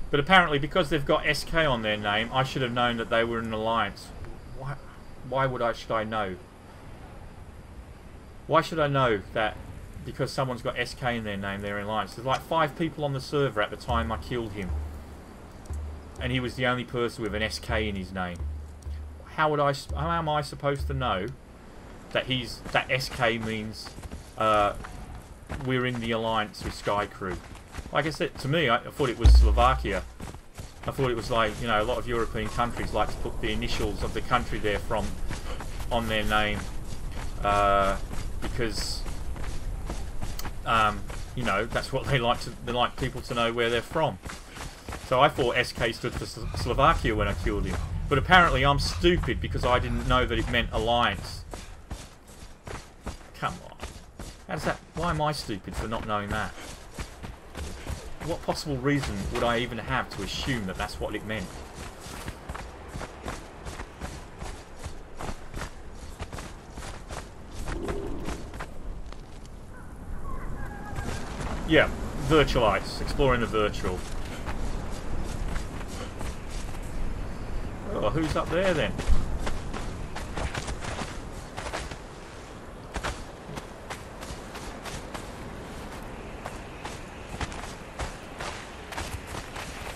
But apparently, because they've got SK on their name, I should have known that they were in an Alliance. Why should I know? Why should I know that because someone's got SK in their name, they're in Alliance? There's like 5 people on the server at the time I killed him. And he was the only person with an SK in his name. How am I supposed to know that that SK means we're in the Alliance with Sky Crew? Like I said, to me, I thought it was Slovakia. I thought it was like, you know, a lot of European countries like to put the initials of the country they're from on their name. Because, you know, that's what they like people to know where they're from. So I thought SK stood for Slovakia when I killed him. But apparently I'm stupid because I didn't know that it meant Alliance. Come on. How does that... Why am I stupid for not knowing that? What possible reason would I even have to assume that that's what it meant? Yeah, Virtualites, exploring the virtual. Oh, who's up there then?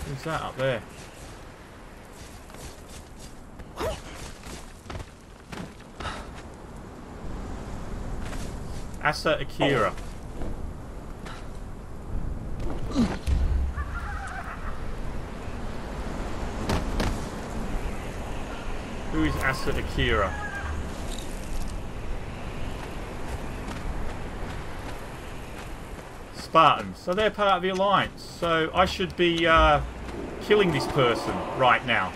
Who's that up there? Asa Akira. Who is Asa Akira? Spartans. So they're part of the Alliance. So I should be killing this person right now.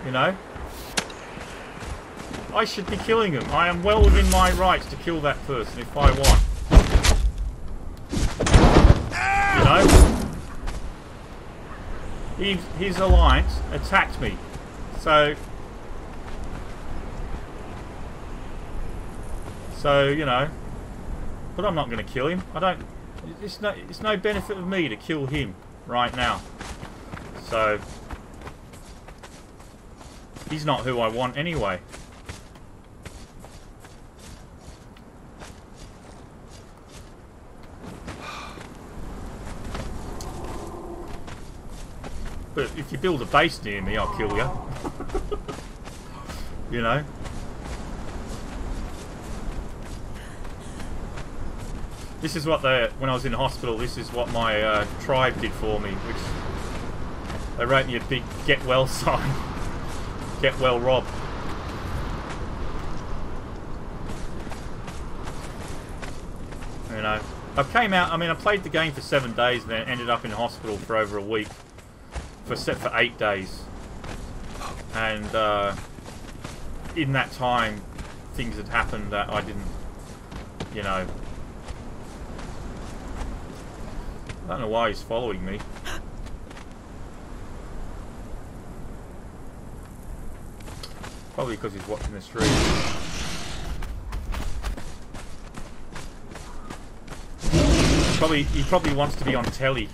You know? I should be killing him. I am well within my rights to kill that person if I want. You know? His Alliance attacked me. So, you know. But I'm not going to kill him. I don't... It's no benefit of me to kill him right now. So... He's not who I want anyway. But if you build a base near me, I'll kill you. You know? This is what when I was in hospital, this is what my tribe did for me, which they wrote me a big get well sign. Get well, Rob. You know, I came out, I mean, I played the game for 7 days and then ended up in hospital for over a week. For 8 days. And in that time, things had happened that I didn't, you know. I don't know why he's following me. Probably because he's watching the stream. He probably wants to be on telly.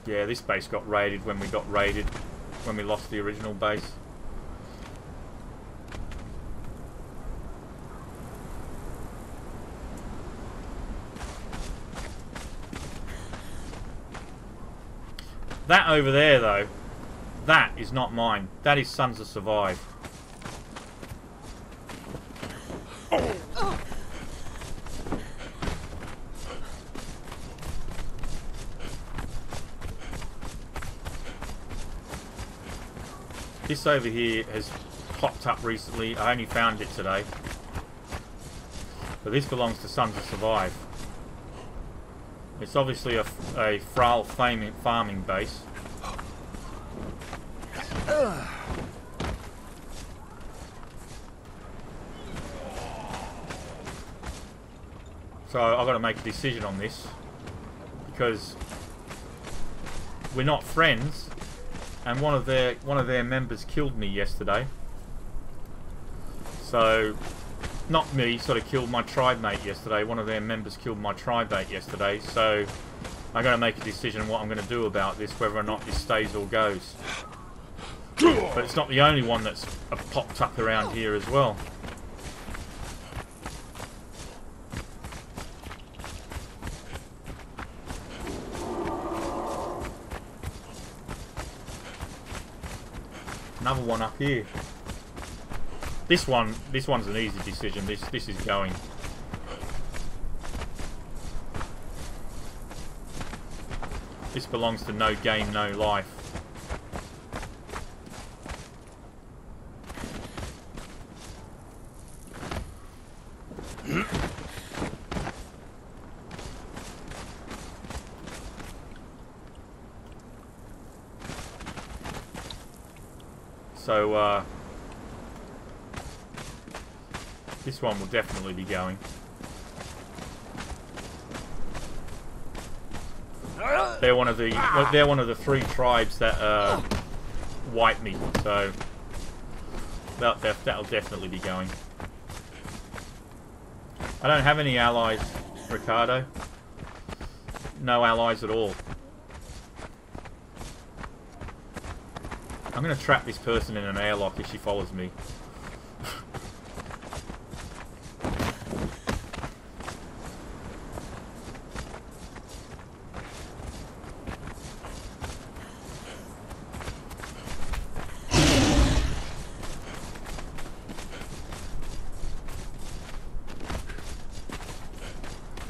Yeah, this base got raided when we lost the original base. That over there, though, that is not mine. That is Sons of Survive. This over here has popped up recently. I only found it today. But this belongs to Sons of Survive. It's obviously a frail farming base. So I've got to make a decision on this. Because we're not friends. And one of their members killed me yesterday. So, not me, sort of killed my tribe mate yesterday. One of their members killed my tribe mate yesterday. So, I'm going to make a decision what I'm going to do about this, whether or not this stays or goes. But it's not the only one that's popped up around here as well. Another one up here. This one's an easy decision. This is going. This belongs to No Game, No Life. So, this one will definitely be going. They're one of the 3 tribes that wiped me, so that'll definitely be going. I don't have any allies, Ricardo. No allies at all. I'm going to trap this person in an airlock if she follows me.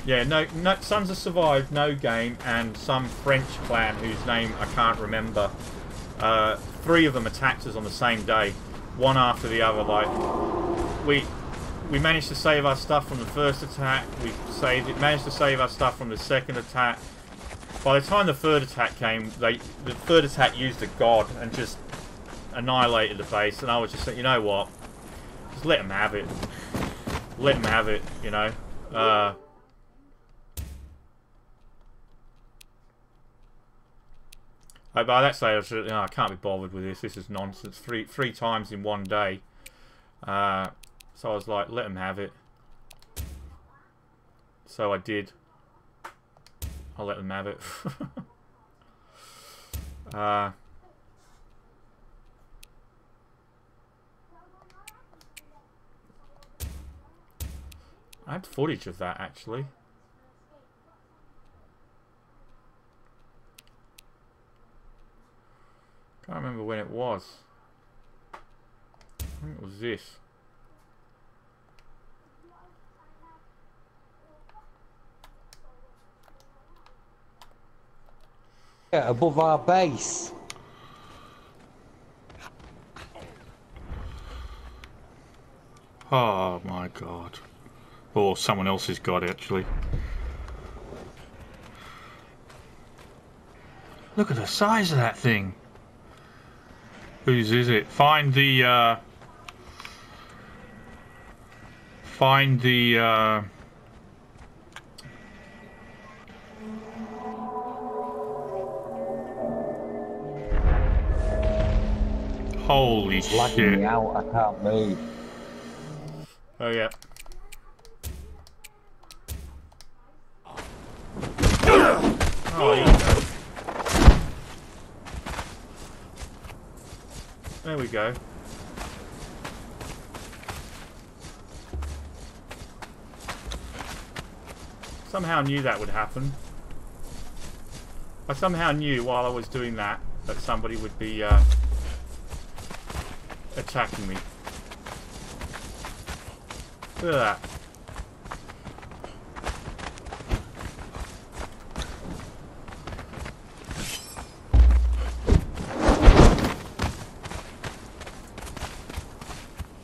Yeah, no, Sons of Survive, No Game, and some French clan whose name I can't remember. 3 of them attacked us on the same day, one after the other. Like, we managed to save our stuff from the first attack. Managed to save our stuff from the second attack. By the time the third attack came, the third attack used a god and just annihilated the base. And I was just saying, you know what? Just let them have it. Let them have it. You know. By that stage, I can't be bothered with this. This is nonsense. Three times in one day. So I was like, let them have it. So I did. I'll let them have it. I had footage of that, actually. I can't remember when it was. I think it was this. Yeah, above our base. Oh my god. Or someone else has got it, actually. Look at the size of that thing. Whose is it? Find the holy it's lagging me out, I can't move. Oh yeah. Oh, you go. There we go. Somehow knew that would happen. I somehow knew while I was doing that somebody would be attacking me. Look at that.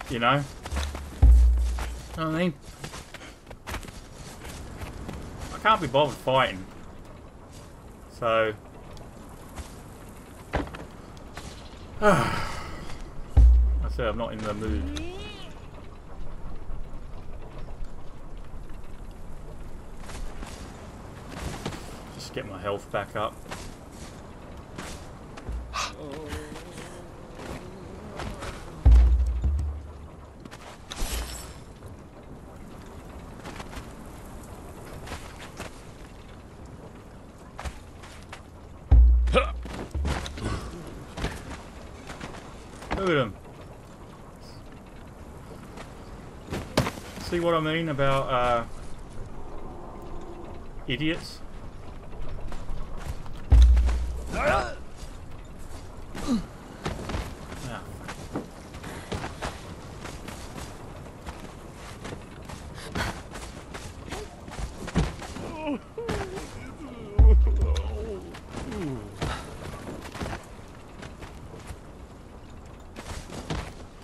You know? Know what I mean? I can't be bothered fighting. So... I said I'm not in the mood. Just get my health back up. Look at them. See what I mean about idiots? Ah.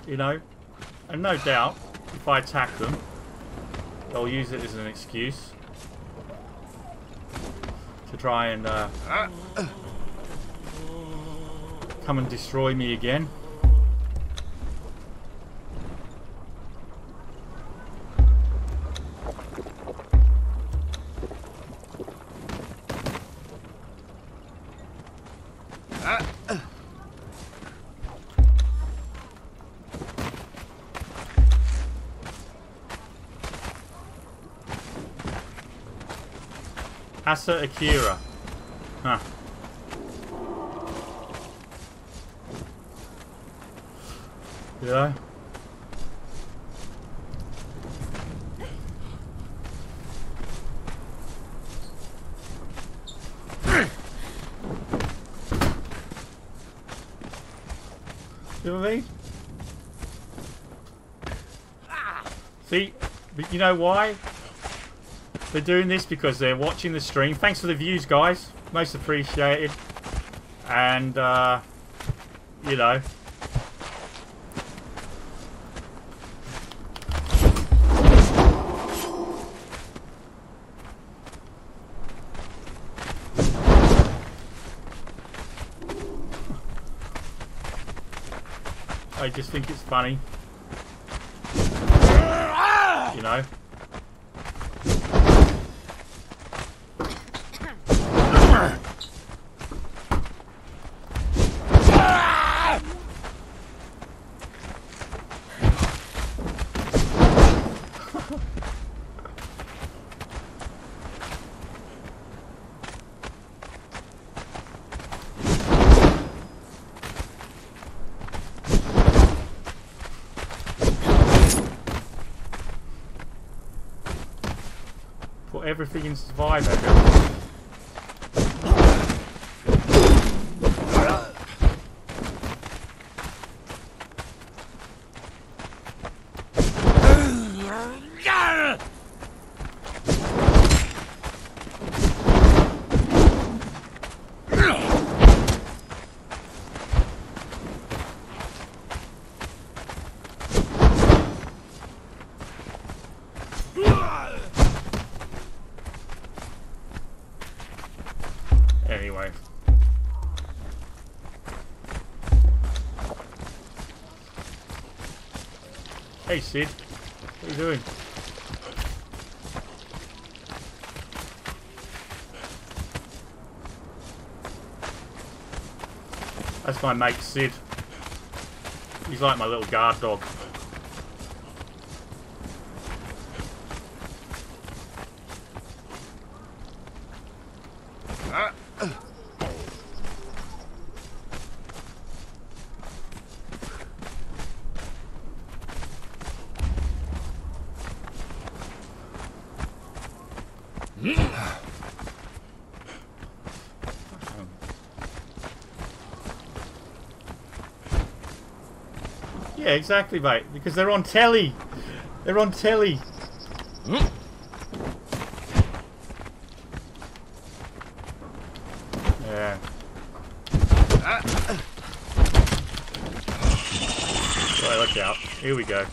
You know, and no doubt, if I attack them, they'll use it as an excuse to try and come and destroy me again. Asa Akira. Huh. Yeah. You know what I mean? See, but you know why? They're doing this because they're watching the stream. Thanks for the views, guys. Most appreciated. And, you know. I just think it's funny. You know. Put everything in survivor. Anyway. Hey Sid, what are you doing? That's my mate Sid. He's like my little guard dog. Yeah, exactly, mate. Because they're on telly. They're on telly. Yeah. Right, look out. Here we go.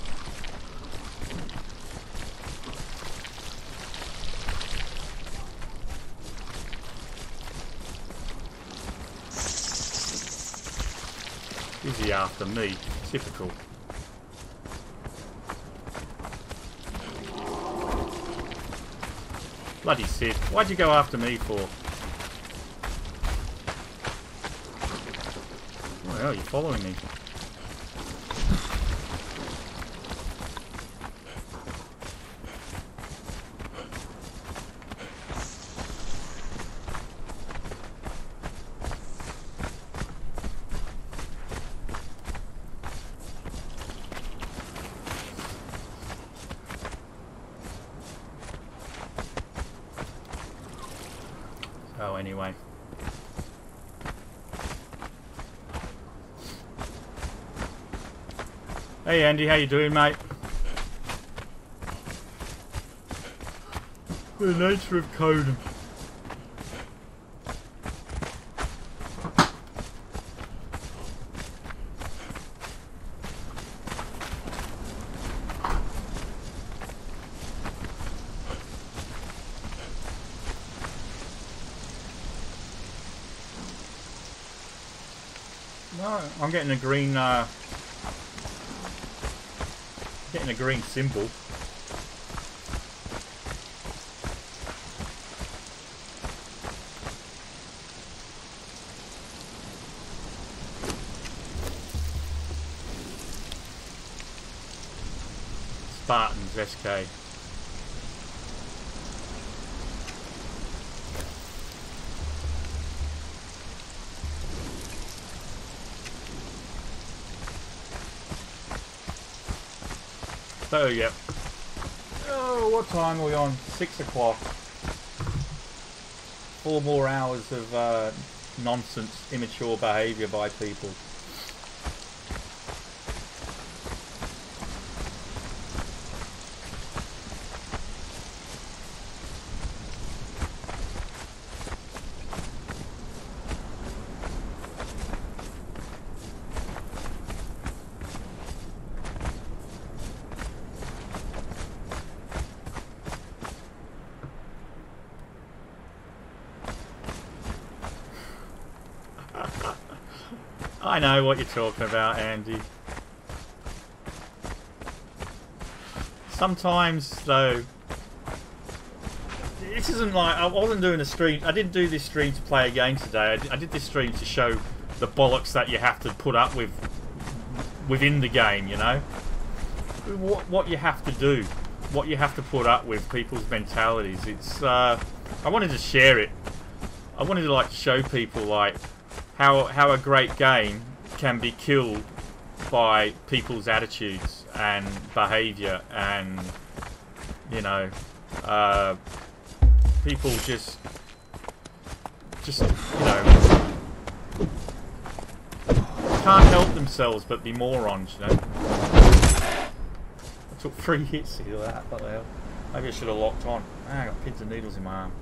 Is he after me? Typical. Bloody Sid. Why'd you go after me for? What the hell are you following me? Oh, anyway. Hey Andy, how you doing, mate? The nature of Conan. No, I'm getting a green symbol. Spartans SK. So yeah. Oh, what time are we on? 6 o'clock. 4 more hours of nonsense, immature behaviour by people. I know what you're talking about, Andy. Sometimes, though, this isn't like, I wasn't doing a stream, I didn't do this stream to play a game today, I did this stream to show the bollocks that you have to put up with within the game, you know? What you have to do, what you have to put up with, people's mentalities. It's, I wanted to share it. I wanted to, like, show people, like, how a great game can be killed by people's attitudes and behaviour, and you know, people just you know, can't help themselves but be morons, you know. I took 3 hits to do that. What the hell? Maybe I should have locked on. I got pins and needles in my arm.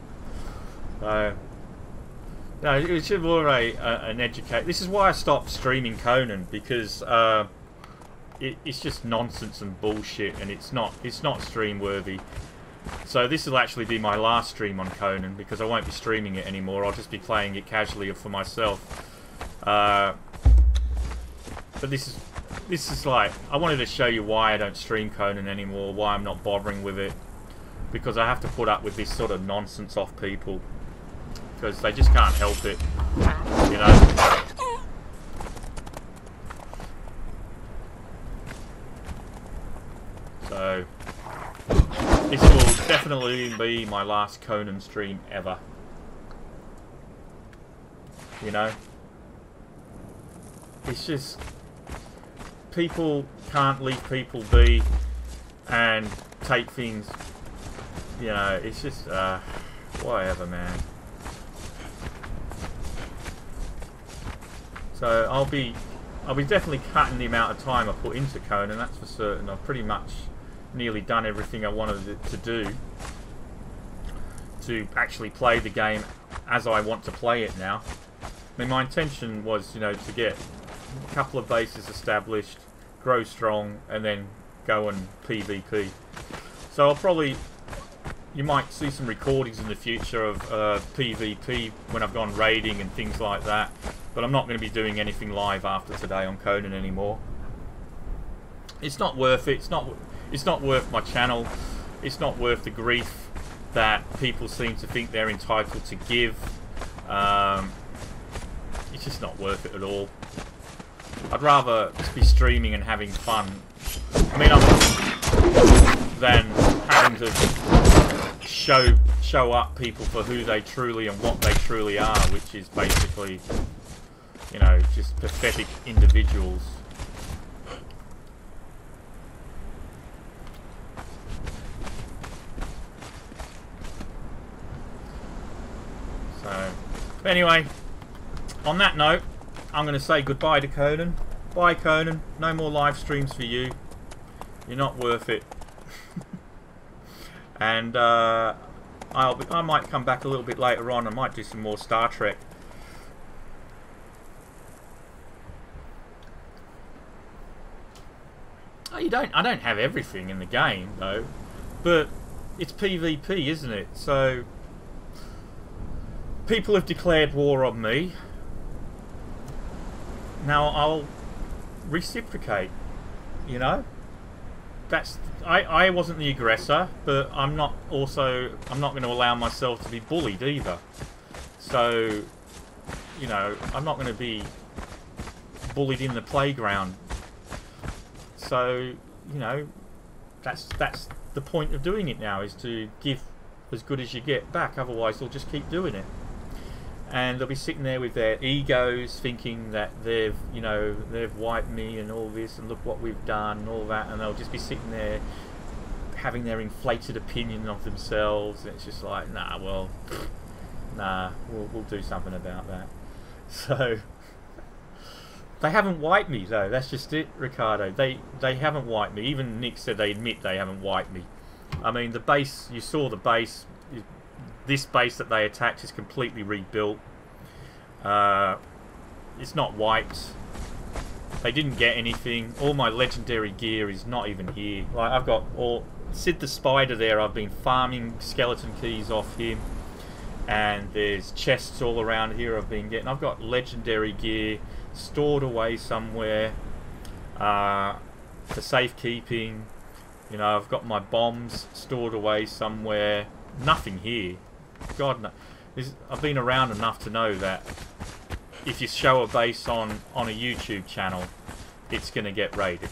So. No, it should be more an educate. This is why I stopped streaming Conan, because it's just nonsense and bullshit, and it's not stream worthy. So this will actually be my last stream on Conan, because I won't be streaming it anymore. I'll just be playing it casually for myself. But this is like, I wanted to show you why I don't stream Conan anymore, why I'm not bothering with it, because I have to put up with this sort of nonsense off people. Because they just can't help it, you know. So, this will definitely be my last Conan stream ever. You know? It's just, people can't leave people be and take things, you know, it's just, whatever, man. So I'll be definitely cutting the amount of time I put into Conan, that's for certain. I've pretty much nearly done everything I wanted it to do to actually play the game as I want to play it now. I mean, my intention was, you know, to get a couple of bases established, grow strong, and then go and PvP. So I'll probably, you might see some recordings in the future of PvP when I've gone raiding and things like that. But I'm not going to be doing anything live after today on Conan anymore. It's not worth it. It's not worth my channel. It's not worth the grief that people seem to think they're entitled to give. It's just not worth it at all. I'd rather just be streaming and having fun. I mean, than having to show up people for who they truly and what they truly are, which is basically, you know, just pathetic individuals. So, anyway, on that note, I'm going to say goodbye to Conan. Bye, Conan. No more live streams for you. You're not worth it. And I might come back a little bit later on. I might do some more Star Trek. Oh, I don't have everything in the game though, but it's PvP, isn't it? So people have declared war on me. Now I'll reciprocate, you know? I wasn't the aggressor, but I'm not going to allow myself to be bullied either. So, you know, I'm not going to be bullied in the playground. So, you know, that's the point of doing it now, is to give as good as you get back. Otherwise, they'll just keep doing it. And they'll be sitting there with their egos, thinking that they've wiped me and all this, and look what we've done and all that, and they'll just be sitting there having their inflated opinion of themselves. And it's just like, nah, we'll do something about that. So they haven't wiped me though. That's just it, Ricardo. They haven't wiped me. Even Nick said they admit they haven't wiped me. I mean, the base, you saw the base. This base that they attacked is completely rebuilt. It's not wiped. They didn't get anything. All my legendary gear is not even here. Like, I've got all Sid the Spider there. I've been farming skeleton keys off him, and there's chests all around here I've been getting. I've got legendary gear stored away somewhere for safekeeping. You know, I've got my bombs stored away somewhere. Nothing here. God, no. I've been around enough to know that if you show a base on a YouTube channel, it's going to get raided.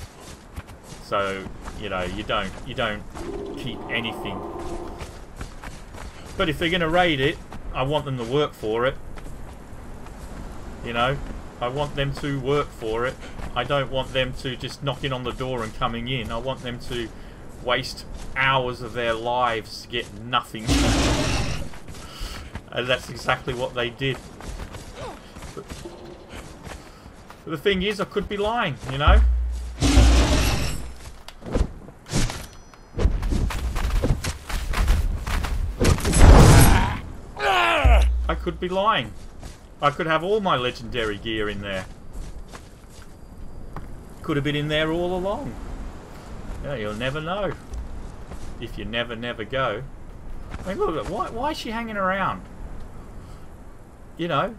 So, you know, you don't keep anything. But if they're going to raid it, I want them to work for it. You know, I want them to work for it. I don't want them to just knocking on the door and coming in. I want them to waste hours of their lives to get nothing. And that's exactly what they did. But the thing is, I could be lying, you know? I could be lying. I could have all my legendary gear in there. Could have been in there all along. Yeah, you'll never know. If you never go. I mean, look, why is she hanging around? You know,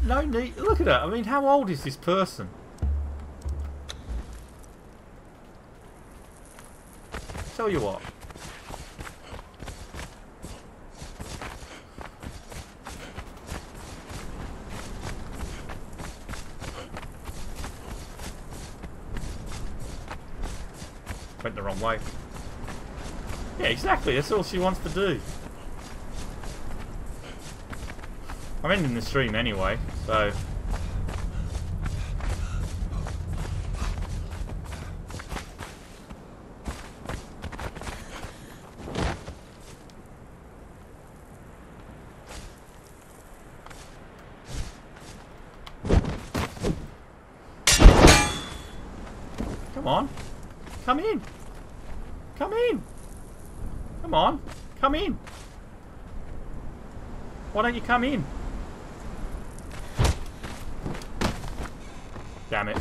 no need. Look at her. I mean, how old is this person? Tell you what. Went the wrong way. Yeah, exactly. That's all she wants to do. I'm ending the stream anyway, so... Come on. Come in. Come in. Come on. Come in. Why don't you come in? Damn it.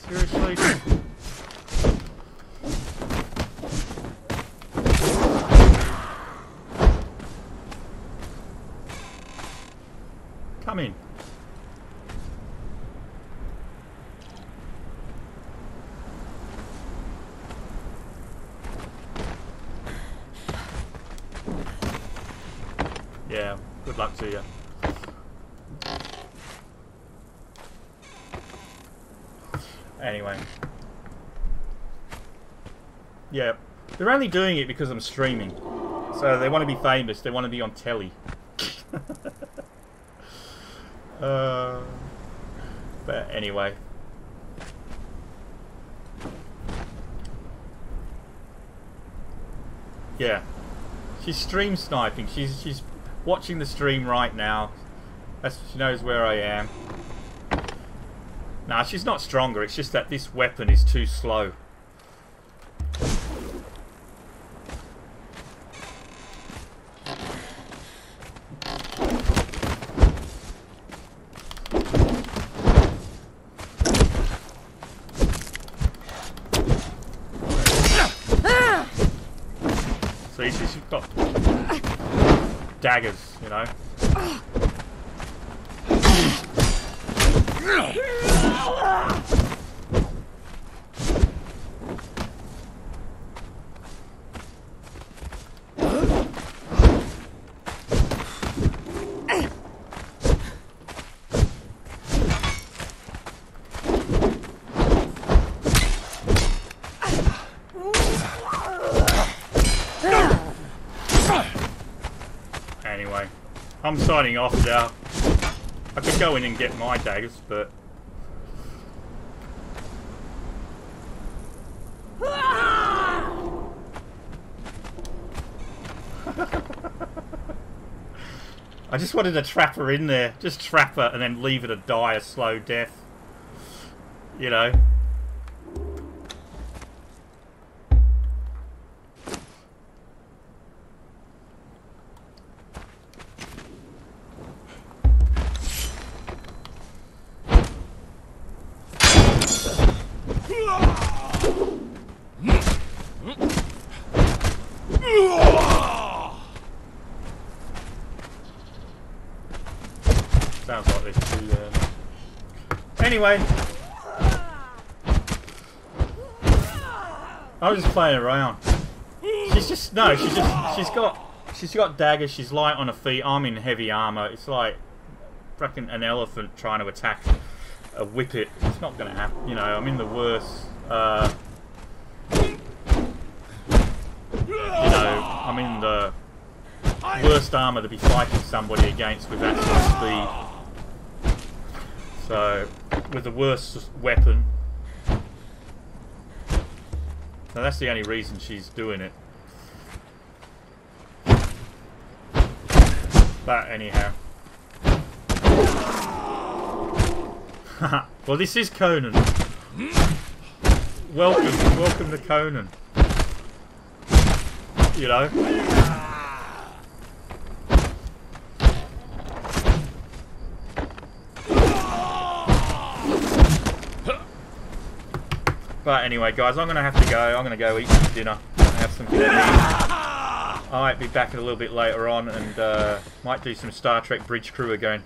Seriously? Come in. Yeah, good luck to you. Anyway. Yeah, they're only doing it because I'm streaming. So they want to be famous, they want to be on telly. But anyway. Yeah. She's stream sniping. She's watching the stream right now. She knows where I am. Nah, she's not stronger. It's just that this weapon is too slow. See, she's got daggers, you know. Anyway, I'm signing off now. I could go in and get my daggers, but... I just wanted to trap her in there. Just trap her and then leave her to die a slow death. You know? Sounds like this too, Anyway. I was just playing around. She's got daggers, she's light on her feet, I'm in heavy armor. It's like freaking an elephant trying to attack a whippet. It's not gonna happen, you know, I'm in the worst you know, I'm in the worst armor to be fighting somebody against with that sort of speed. So, with the worst weapon. So that's the only reason she's doing it. But anyhow. Well, this is Conan. Welcome to Conan. You know? But anyway, guys, I'm going to have to go. I'm going to go eat some dinner. Have something to eat. I might be back a little bit later on and might do some Star Trek Bridge Crew again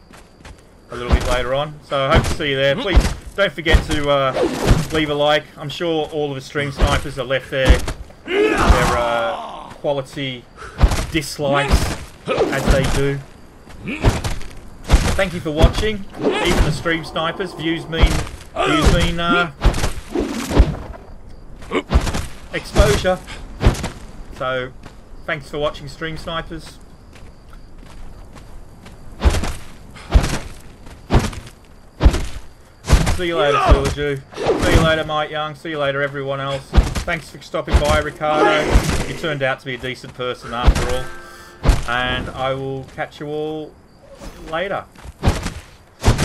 a little bit later on. So I hope to see you there. Please don't forget to leave a like. I'm sure all of the stream snipers are left their quality dislikes as they do. Thank you for watching. Even the stream snipers, views mean exposure. So thanks for watching, stream snipers. See you later, Silaju. See you later, Mike Young. See you later, everyone else. Thanks for stopping by, Ricardo. You turned out to be a decent person after all. And I will catch you all later.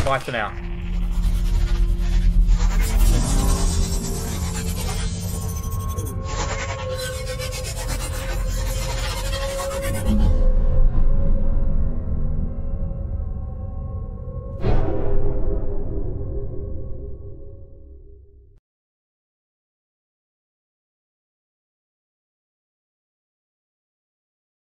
Bye for now.